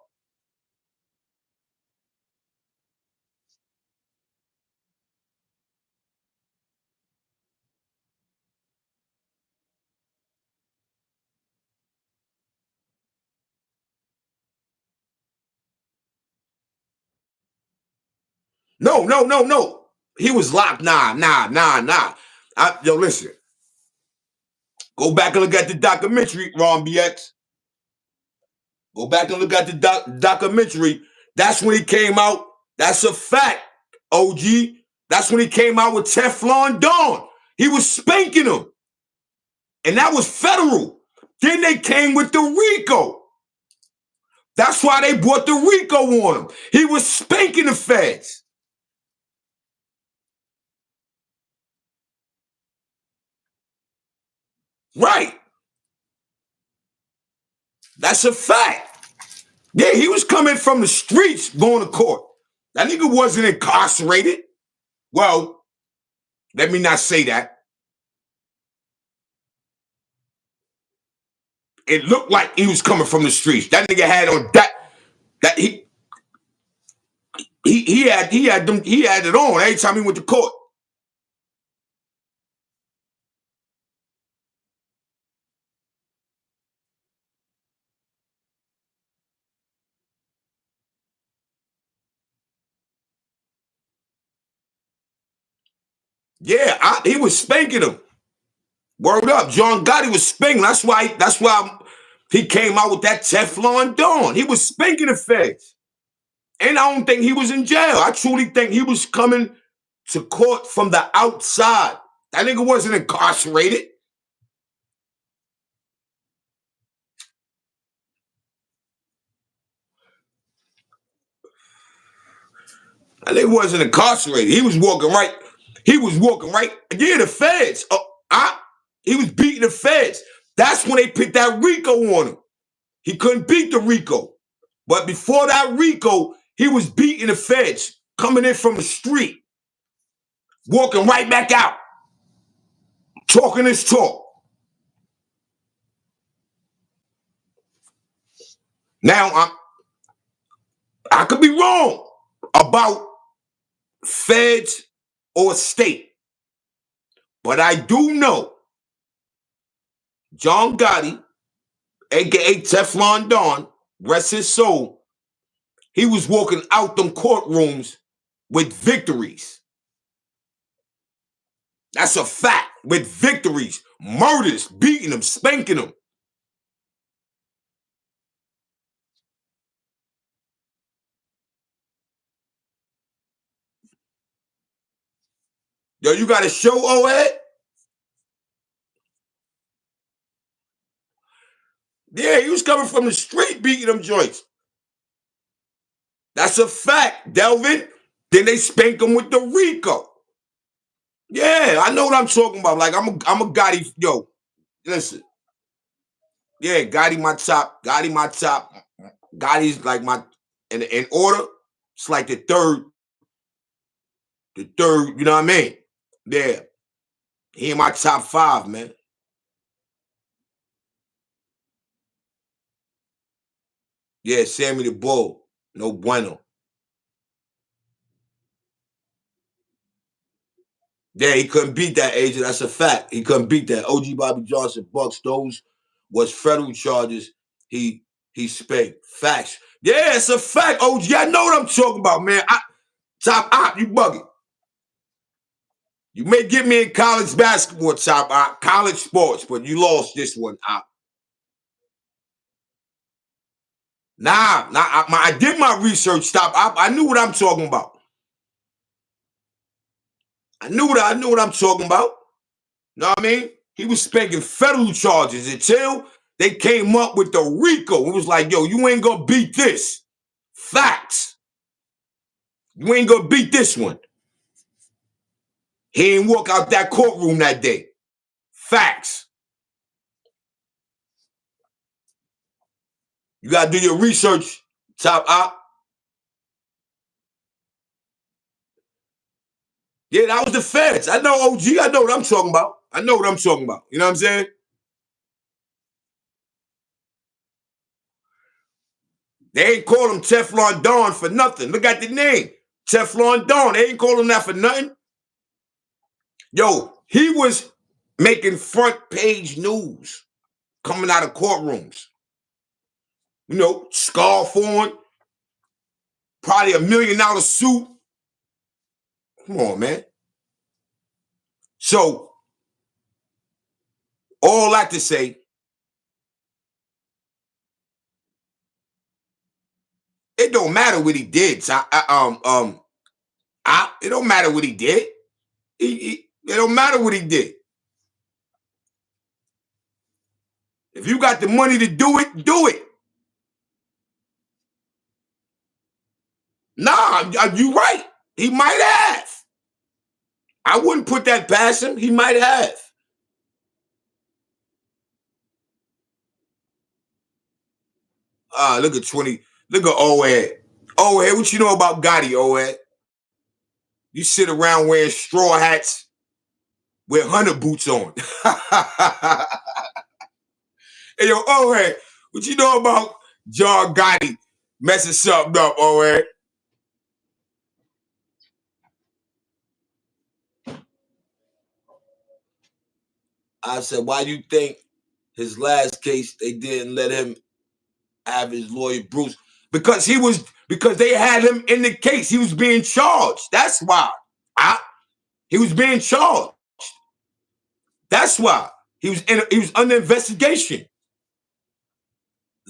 No, no, no, no. He was locked. Nah. Yo, listen. Go back and look at the documentary, Ron BX. Go back and look at the documentary. That's when he came out. That's a fact, OG. That's when he came out with Teflon Dawn. He was spanking them. And that was federal. Then they came with the RICO. That's why they brought the RICO on him. He was spanking the feds. Right. That's a fact. Yeah, he was coming from the streets going to court. That nigga wasn't incarcerated. Well, let me not say that. it looked like he was coming from the streets. That nigga had on that he had it on every time he went to court. Yeah, he was spanking him. Word up, John Gotti was spanking. That's why he came out with that Teflon Don. He was spanking the feds. And I don't think he was in jail. I truly think he was coming to court from the outside. That nigga wasn't incarcerated. That nigga wasn't incarcerated. He was walking right. He was walking right. Yeah, the feds. He was beating the feds. That's when they put that RICO on him. He couldn't beat the RICO. But before that RICO, he was beating the feds, coming in from the street, walking right back out, talking his talk. Now, I could be wrong about feds or state, but I do know John Gotti, aka Teflon Don, rest his soul, he was walking out them courtrooms with victories. That's a fact. With victories, murders, beating them, spanking them. Yo, you got a show, Oed? Yeah, he was coming from the street beating them joints. That's a fact, Delvin. Then they spank him with the RICO. Yeah, I know what I'm talking about. Like, I'm a Gotti. Yo, listen. Yeah, Gotti my top. Gotti my top. Gotti's like my in order. It's like the third. You know what I mean? Yeah. He in my top 5, man. Yeah, Sammy the Bull. No bueno. Yeah, he couldn't beat that agent. That's a fact. He couldn't beat that. OG Bobby Johnson, Bucks, those was federal charges. He spanked. Facts. Yeah, it's a fact, OG. I know what I'm talking about, man. Top op, you bugging. You may get me in college basketball, top op, college sports, but you lost this one, op. I did my research, stop op. I knew what I'm talking about. I knew what I'm talking about. Know what I mean? He was spanking federal charges until they came up with the RICO. It was like, yo, you ain't gonna beat this. Facts. You ain't gonna beat this one. He ain't walk out that courtroom that day. Facts. You gotta do your research, top op. Yeah, that was the feds. I know OG. I know what I'm talking about. I know what I'm talking about. You know what I'm saying? They ain't call him Teflon Don for nothing. Look at the name. Teflon Don. They ain't call him that for nothing. Yo, he was making front page news coming out of courtrooms. You know, scarf on, probably $1 million suit. Come on, man. So, all that to say, it don't matter what he did. So it don't matter what he did. It don't matter what he did. If you got the money to do it, do it. Nah, you right. He might have. I wouldn't put that past him. He might have. Look at 20. Look at Oed. Oed, what you know about Gotti, Oed? You sit around wearing straw hats with hunter boots on. Hey, yo, Owen, what you know about John Gotti messing something up, Owen? I said, why do you think his last case they didn't let him have his lawyer Bruce? Because they had him in the case. He was being charged. That's why. He was being charged. That's why. He was under investigation.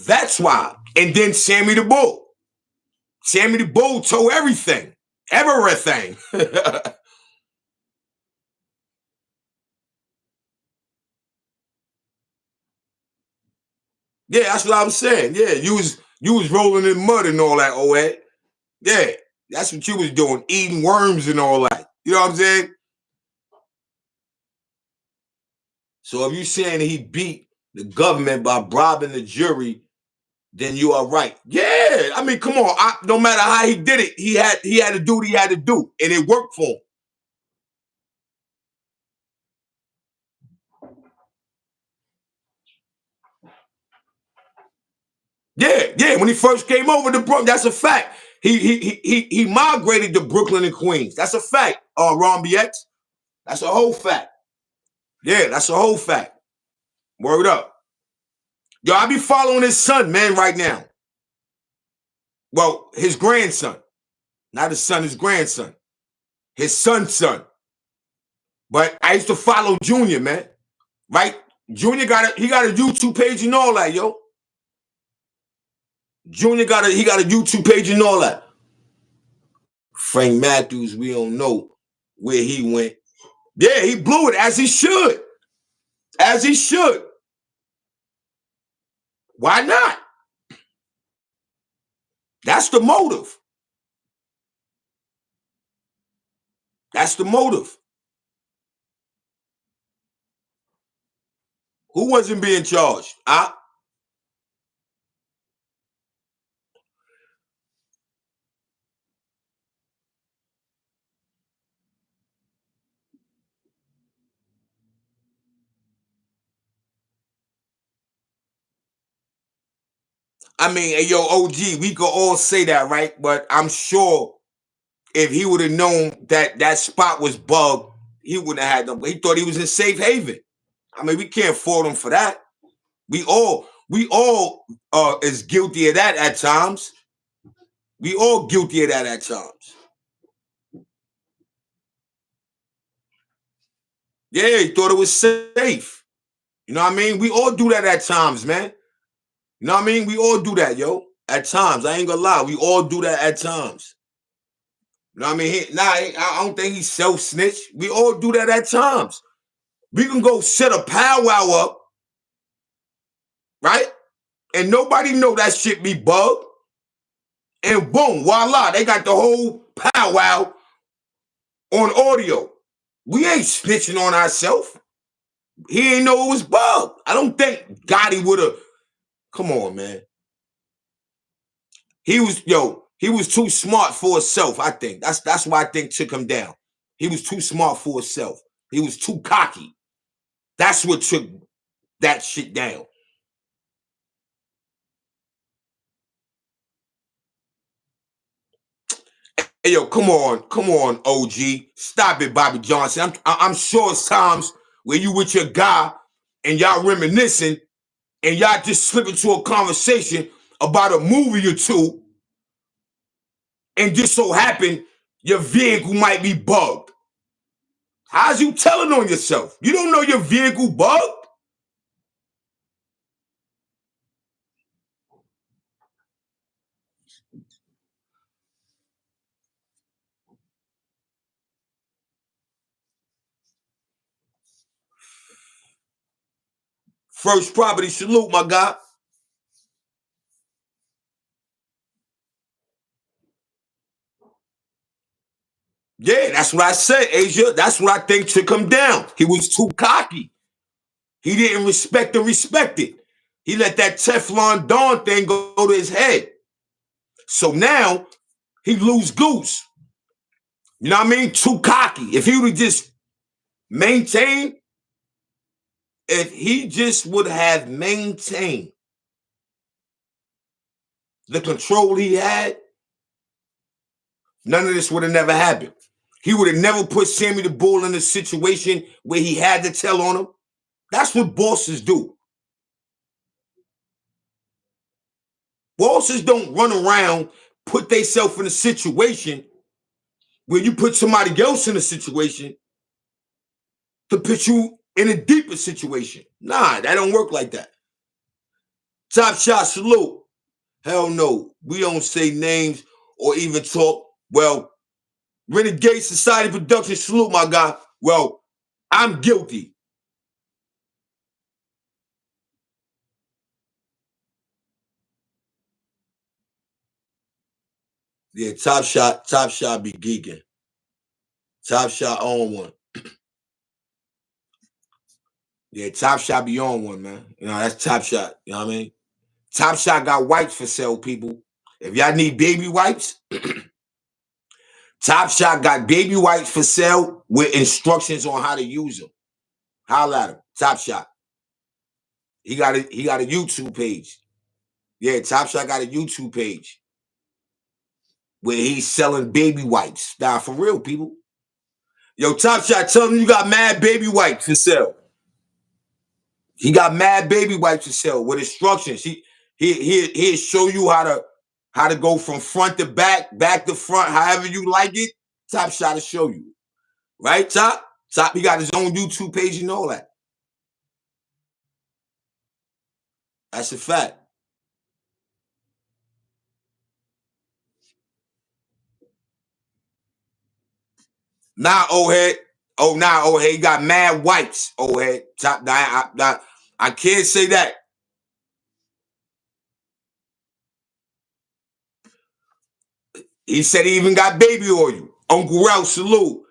That's why. And then Sammy the Bull. Sammy the Bull told everything. Everything. Yeah, that's what I was saying. Yeah, you was rolling in mud and all that, oh, yeah, that's what you was doing, eating worms and all that. You know what I'm saying? So if you saying he beat the government by bribing the jury, then you are right. Yeah, I mean, come on. No matter how he did it, he had to do what he had to do, and it worked for him. Yeah, yeah. When he first came over to Brooklyn, that's a fact. He migrated to Brooklyn and Queens. That's a fact. Ron BX. That's a whole fact. Yeah, that's a whole fact. Word up. Yo, I be following his son, man, right now. Well, his grandson. Not his son, his grandson. His son's son. But I used to follow Junior, man. Right? Junior got a YouTube page and all that, yo. Junior got a YouTube page and all that. Frank Matthews, we don't know where he went. Yeah, he blew it as he should. As he should. Why not? That's the motive. That's the motive. Who wasn't being charged? I mean, hey, yo, OG, we could all say that, right? But I'm sure if he would have known that that spot was bugged, he wouldn't have had them. He thought he was in safe haven. I mean, we can't fault him for that. We all is guilty of that at times. We all guilty of that at times. Yeah, he thought it was safe. You know what I mean? We all do that at times, man. You know what I mean? We all do that, yo. At times. I ain't gonna lie. We all do that at times. You know what I mean? I don't think he's self-snitch. We all do that at times. We can go set a powwow up, right? And nobody know that shit be bugged. And boom, voila, they got the whole powwow on audio. We ain't snitching on ourselves. He ain't know it was bugged. I don't think Gotti would have. Come on, man. He was too smart for himself, I think. That's why I think took him down. He was too smart for himself. He was too cocky. That's what took that shit down. Hey, yo, come on, OG. Stop it, Bobby Johnson. I'm sure it's times where you with your guy and y'all reminiscing and y'all just slip into a conversation about a movie or two and just so happen your vehicle might be bugged. How's you telling on yourself? You don't know your vehicle bugged? First property salute, my guy. Yeah, that's what I said, Asia. That's what I think took him down. He was too cocky. He didn't respect the respected. He let that Teflon Don thing go to his head. So now he lose goose. You know what I mean? Too cocky. If he would just maintain If he just would have maintained the control he had, none of this would have never happened. He would have never put Sammy the Bull in a situation where he had to tell on him. That's what bosses do. Bosses don't run around, put themselves in a situation where you put somebody else in a situation to put you in a deeper situation. Nah, that don't work like that. Top Shot, salute. Hell no. We don't say names or even talk. Well, Renegade Society Production, salute, my guy. Well, I'm guilty. Yeah, Top Shot be geeking. Top Shot on one. Yeah, Top Shot be on one, man. You know, that's Top Shot. You know what I mean? Top Shot got wipes for sale, people. If y'all need baby wipes, Top Shot got baby wipes for sale with instructions on how to use them. Holla at him. Top Shot. He got a YouTube page. Yeah, Top Shot got a YouTube page where he's selling baby wipes. Nah, for real, people. Yo, Top Shot, tell him you got mad baby wipes for sale. He got mad baby wipes for sale with instructions. He'll show you how to go from front to back, back to front, however you like it. Top Shot to show you. Right, Top? Top, he got his own YouTube page and all that. That's a fact. Nah, old head. Oh, nah, old head. He got mad wipes, old head. Top, I can't say that. He said he even got baby oil. Uncle Ralph, salute.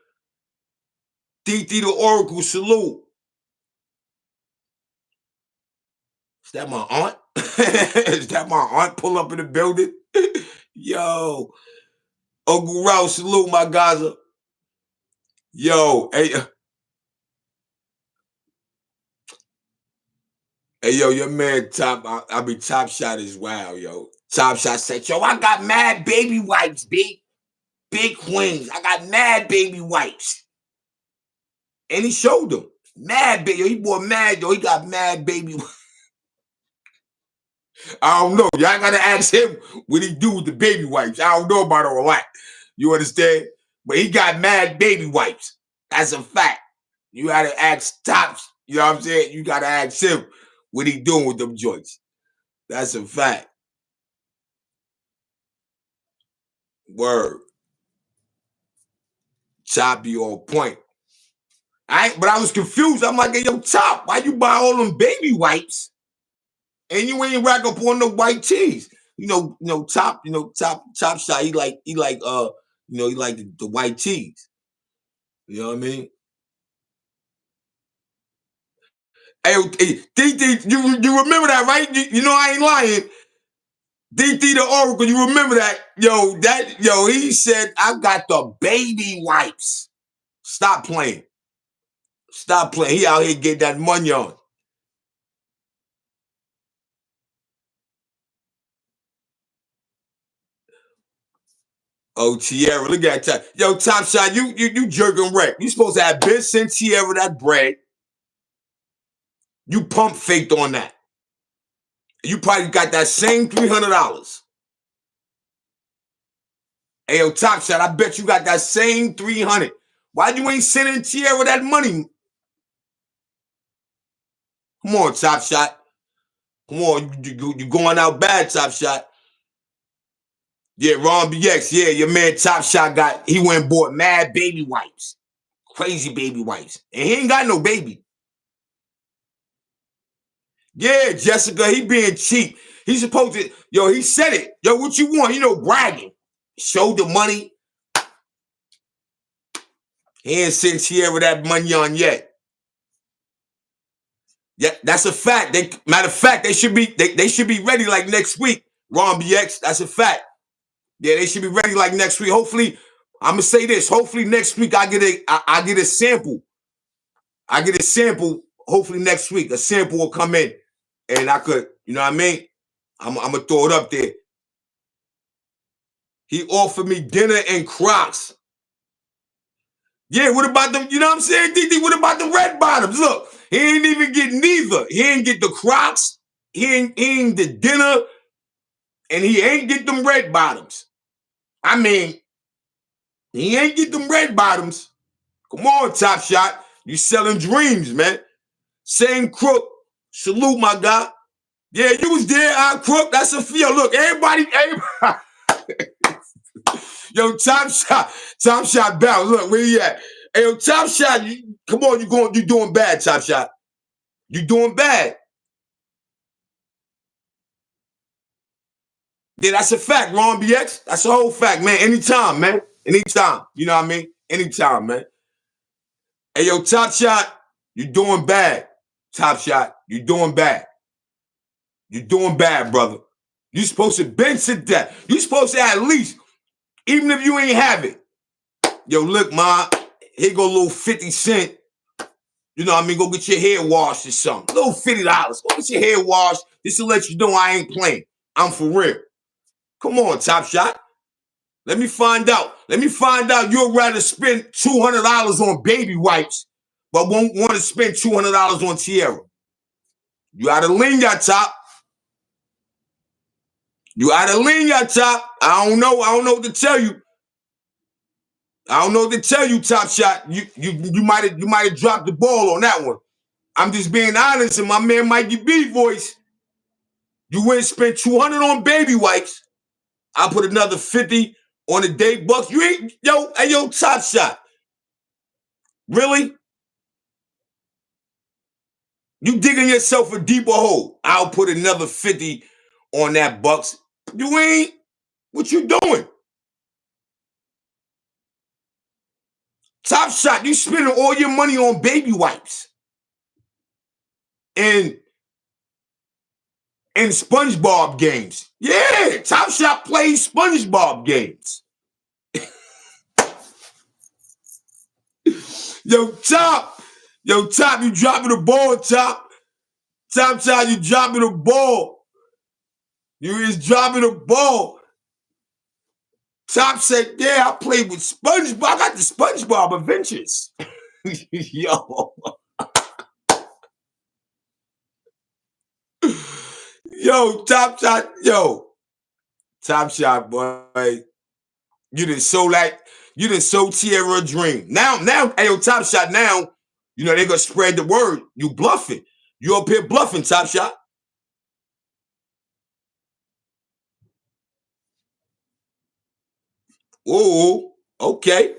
DT the Oracle, salute. Is that my aunt? Is that my aunt pull up in the building? Yo, Uncle Ralph, salute my Gaza. Yo, hey, yo, your man Top, I be Top Shot as well, yo. Top Shot said, yo, I got mad baby wipes, big wings. I got mad baby wipes. And he showed them. Mad baby, he bought mad, yo, he got mad baby wipes. I don't know. Y'all gotta ask him what he do with the baby wipes. I don't know about all that. You understand? But he got mad baby wipes. That's a fact. You gotta ask Tops. You know what I'm saying? You gotta ask him what he doing with them joints. That's a fact. Word. Top be on point. But I was confused. I'm like, hey, yo, Top, why you buy all them baby wipes? And you ain't rack up on the white tees. Top Shot, he like, he like the white tees. You know what I mean? Hey, DT, you remember that, right? You know I ain't lying. DT the Oracle, you remember that? He said, I got the baby wipes. Stop playing. Stop playing. He out here getting that money on. Oh, Tierra, look at that. Yo, Top Shot, you jerking wreck. You supposed to have been sent Tierra that bread. You pump faked on that. You probably got that same $300. Hey, yo, Top Shot, I bet you got that same 300. Why you ain't sending Tierra that money? Come on, Top Shot. Come on, you going out bad, Top Shot. Yeah, Ron BX. Yeah, your man Top Shot he went and bought mad baby wipes. Crazy baby wipes. And he ain't got no baby. Yeah, Jessica, he being cheap. He's supposed to, he said it. Yo, what you want? Bragging. Show the money. He ain't sent Tierra that money on yet. Yeah, that's a fact. Matter of fact, they should be ready like next week. Ron BX, that's a fact. Yeah, they should be ready like next week. Hopefully, I'm gonna say this. Hopefully next week I get a sample. I get a sample. hopefully next week, a sample will come in and I could, you know what I mean? I'm gonna throw it up there. He offered me dinner and Crocs. Yeah, what about them? You know what I'm saying, DD? What about the red bottoms? Look, he ain't even get neither. He ain't get the Crocs. He ain't the dinner, and he ain't get them red bottoms. I mean, he ain't get them red bottoms. Come on, Top Shot. You selling dreams, man. Same crook. Salute, my guy. Yeah, you was there, crook. That's a feel. Look, everybody. Yo, Top Shot bounce. Look, where you at? Hey, yo, Top Shot, come on, you doing bad, Top Shot. You doing bad. Yeah, that's a fact, Ron BX. That's a whole fact, man. Anytime, man. Anytime. You know what I mean? Anytime, man. Hey, yo, Top Shot, you doing bad. Top Shot, you doing bad. You doing bad, brother. You supposed to bench to death. You supposed to at least, even if you ain't have it. Yo, look, ma, here go a little 50 cent. You know what I mean? Go get your hair washed or something. A little $50. Go get your hair washed just to let you know I ain't playing. I'm for real. Come on, Top Shot. Let me find out. Let me find out you'd rather spend $200 on baby wipes, but won't want to spend $200 on Tierra. You out of lingo, Top. You out of lingo, Top. I don't know what to tell you. I don't know what to tell you, Top Shot. You might have dropped the ball on that one. I'm just being honest, and my man Mikey B voice. You went and spent 200 on baby wipes. I put another 50 on the day bucks. You ain't, yo, Top Shot. Really? You digging yourself a deeper hole. I'll put another 50 on that bucks. You ain't. What you doing? Top Shot, you spending all your money on baby wipes. And SpongeBob games. Yeah, Top Shot plays SpongeBob games. Yo, Top, you dropping the ball, Top. Top Shot, you dropping the ball. You is dropping the ball. Top said, yeah, I played with SpongeBob. I got the SpongeBob Adventures. Yo. Yo, Top Shot, Top Shot, boy. You didn't sow Tierra a dream. Now, hey, yo, Top Shot, now, they're gonna spread the word. You bluffing. You up here bluffing, Top Shot. Oh, okay.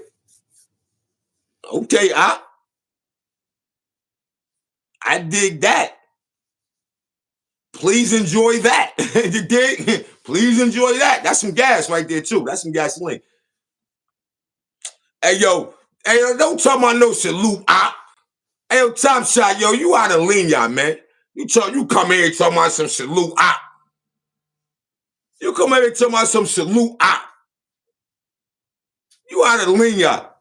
Okay, I dig that. Please enjoy that. You dig? Please enjoy that. That's some gas right there, too. That's some gasoline. Hey, yo, don't talk about no salute. Hey, yo, Top Shot, yo, you out of lingo, man. You come here talking about some salute. You come here talking about some salute. You out of lingo.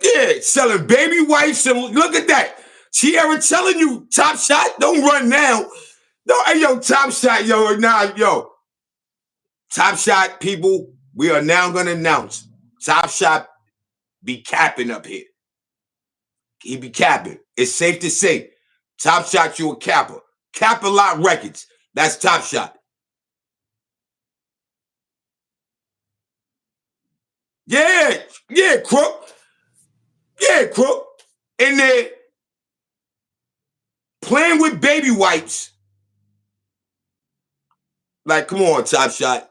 Yeah, selling baby wipes and look at that. Tierra telling you, Top Shot, don't run now. No, hey, yo, Top Shot, yo. Top Shot, people, we are now going to announce Top Shot be capping up here. He be capping. It's safe to say, Top Shot, you a capper. Cap-A-Lot Records. That's Top Shot. Yeah, crook. Yeah, crook. And they're playing with baby wipes. Like, come on, Top Shot.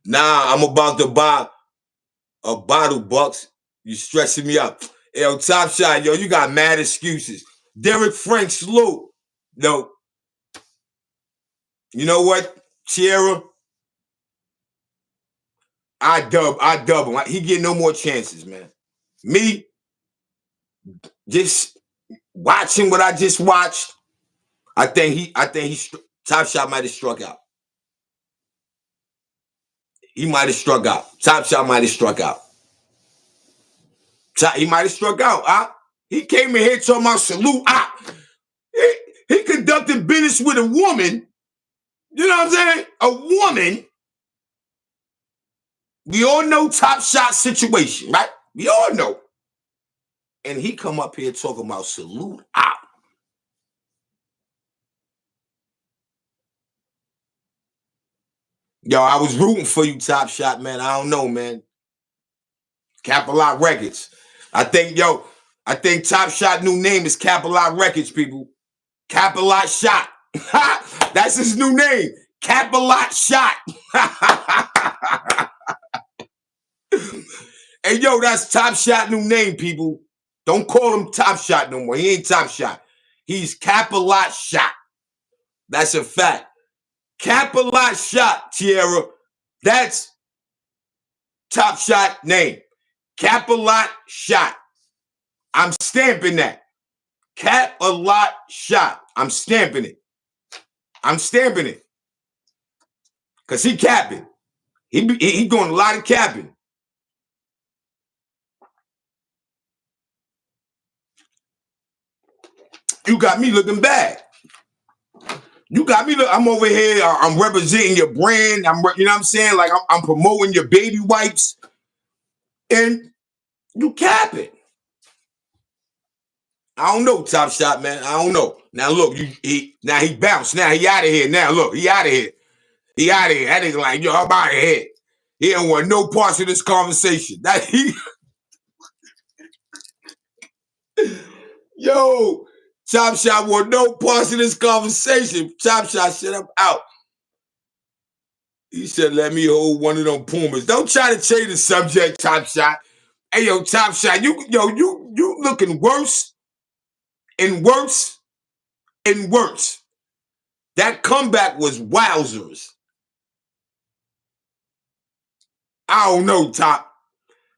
Nah, I'm about to buy a bottle, Bucks. You stressing me up. Yo, Top Shot, yo, you got mad excuses. Derek Frank Slow. No. You know what, Tierra? I dub him. He get no more chances, man. Me, just watching what I just watched, I think he Top Shot might have struck out. He might have struck out. Top Shot might have struck out. He might have struck out. He came in here talking about salute. He conducted business with a woman. You know what I'm saying? A woman. We all know Top Shot situation, right? We all know. And he come up here talking about salute out. Yo, I was rooting for you, Top Shot, man. I don't know, man. Capilot Records. I think Top Shot new name is Capilot Records, people. Capilot Shot. That's his new name. Capilot Shot. Hey, yo, that's Top Shot new name, people. Don't call him Top Shot no more. He ain't Top Shot. He's Capilot Shot. That's a fact. Capilot Shot, Tierra. That's Top Shot name. Capilot Shot. I'm stamping that. Capilot Shot. I'm stamping it. I'm stamping it. Because he capping. He doing a lot of capping. You got me looking bad. You got me. I'm over here. I'm representing your brand. You know what I'm saying? Like I'm promoting your baby wipes, and you capping. I don't know, Top Shot, man. I don't know. Now look, he bounced. Now he out of here. Now look, he out of here. He out of here. That nigga like, yo, I'm out of here. He don't want no parts of this conversation. Yo, Top Shot want no parts of this conversation. Top Shot said, I'm out. He said, let me hold one of them Pumas. Don't try to change the subject, Top Shot. Hey, yo, Top Shot, you looking worse and worse and worse. That comeback was wowzers. I don't know, Top.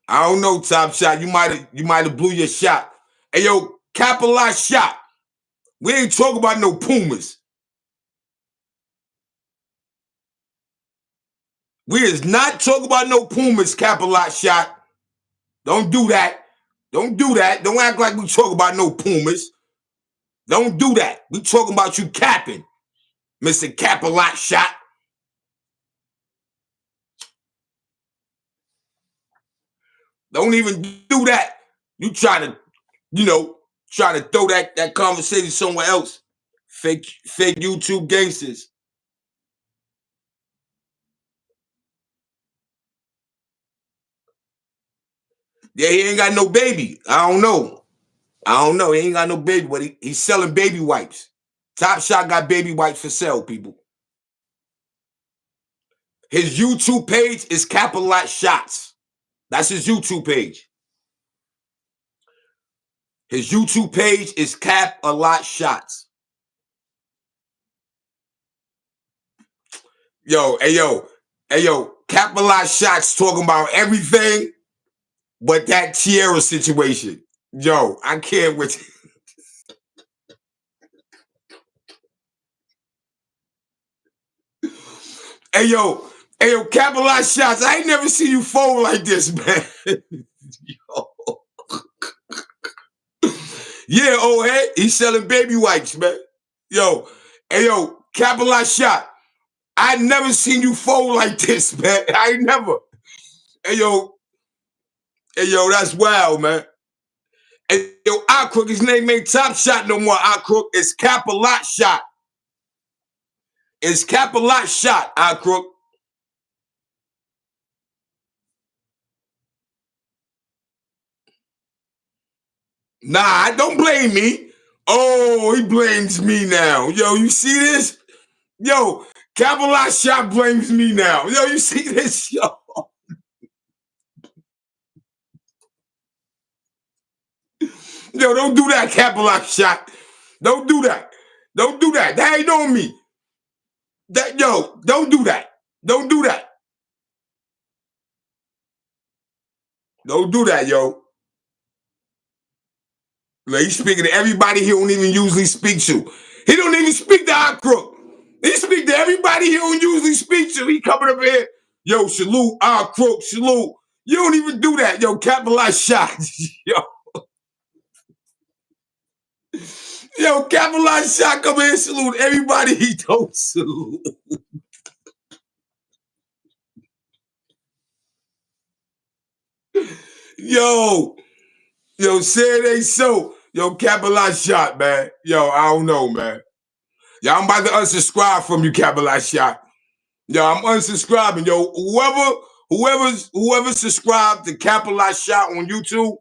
I don't know, Top Shot. You might have blew your shot. Hey, yo, Capilot Shot. We ain't talking about no Pumas. We is not talking about no Pumas, Capilot Shot. Don't do that. Don't do that. Don't act like we talk about no Pumas. Don't do that. We talking about you capping, Mr. Capilot Shot. Don't even do that. You try to throw that conversation somewhere else. Fake YouTube gangsters. Yeah, he ain't got no baby. I don't know. He ain't got no baby, but he's selling baby wipes. Top Shot got baby wipes for sale, people. His YouTube page is Capilot Shots. That's his YouTube page. His YouTube page is Capilot Shots. Yo, Capilot Shots talking about everything but that Tierra situation. Yo, I can't with Hey yo, Capilot Shots. I ain't never seen you fold like this, man. Yo. Yeah, old head. He's selling baby wipes, man. Yo, Capilot Shot. I never seen you fold like this, man. I ain't never. Hey yo, that's wild, man. Hey yo, Crook, his name ain't Top Shot no more. Crook, it's Capilot Shot. It's Capilot Shot, Crook. Nah, don't blame me. Oh, he blames me now. Yo, you see this? Yo, Capilot Shot blames me now. Yo, you see this? Yo. Yo, don't do that, Capilot Shot. Don't do that. Don't do that. That ain't on me. Don't do that. Don't do that. Don't do that, yo. Like, he's speaking to everybody he don't even usually speak to. He don't even speak to Crook. He speak to everybody he don't usually speak to. He coming up here, yo, salute Crook, salute. You don't even do that, yo. Capitalize shot, yo. Yo, capitalize shot. Come here and salute everybody he don't salute. Yo, say it ain't so. Yo, capitalize shot, man. Yo, I don't know, man. Yo, I'm about to unsubscribe from you, capitalize shot. Yo, I'm unsubscribing. Yo, whoever subscribed to capitalize shot on YouTube,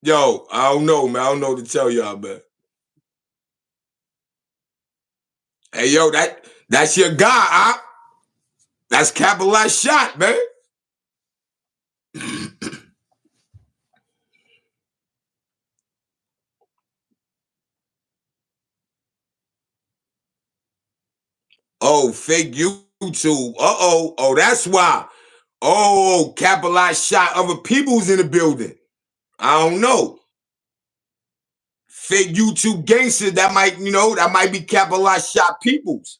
yo, I don't know, man. I don't know what to tell y'all, man. Hey, yo, that's your guy, huh? That's capitalized shot, man. Oh, fake YouTube. Uh-oh. Oh, that's why. Oh, capitalized shot. Other people's in the building. I don't know. Fake YouTube gangster, that might be capitalized shot people's.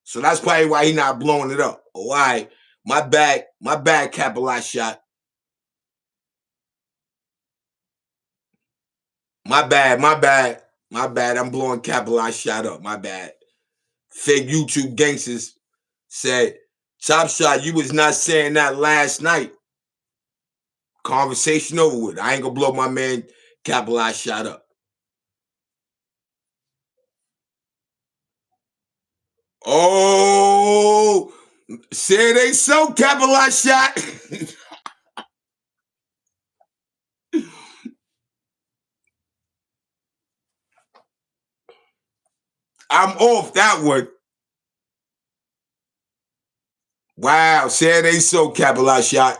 So that's probably why he not blowing it up. Oh, all right. My bad, capitalized shot. My bad. I'm blowing capitalized shot up. My bad. Fake YouTube gangsters said, Top Shot, you was not saying that last night. Conversation over with. I ain't gonna blow my man capitalized shot up. Oh, say they so capitalized shot. I'm off that one. Wow, say they so capitalized shot.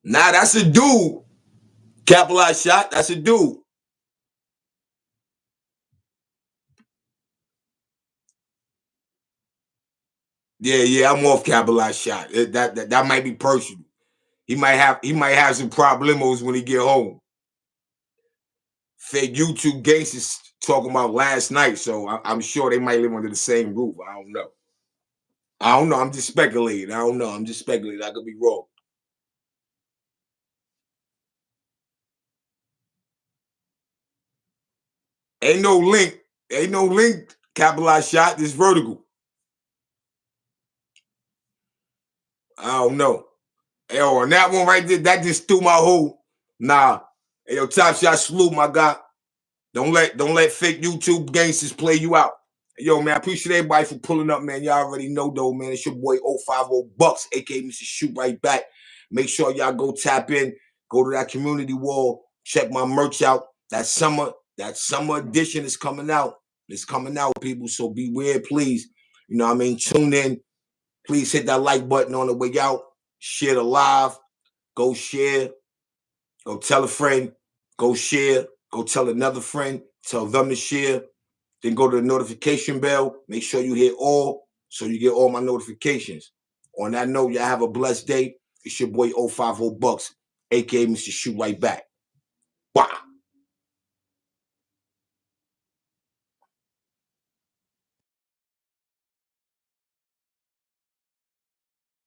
Nah, that's a dude. Capitalized shot. That's a dude. Yeah, I'm off capitalized shot. That might be personal. He might have some problemos when he get home. Fake YouTube gangsters talking about last night, so I'm sure they might live under the same roof. I don't know. I'm just speculating. I don't know. I'm just speculating. I could be wrong. Ain't no link. Ain't no link. Capitalized shot. This vertical. I don't know. Yo, on that one right there, that just threw my whole. Nah. Hey, yo, Top Shot, salute, my guy. Don't let fake YouTube gangsters play you out. Yo, man, I appreciate everybody for pulling up, man. Y'all already know, though, man. It's your boy 050 Bucks, aka Mr. Shoot Right Back. Make sure y'all go tap in, go to that community wall, check my merch out. That summer edition is coming out. It's coming out, people. So beware, please. You know what I mean? Tune in. Please hit that like button on the way out. Share the live. Go share. Go tell a friend. Go share. Go tell another friend. Tell them to share. Then go to the notification bell. Make sure you hit all so you get all my notifications. On that note, y'all have a blessed day. It's your boy 050 Bucks, aka Mr. Shoot Right Back. Wow.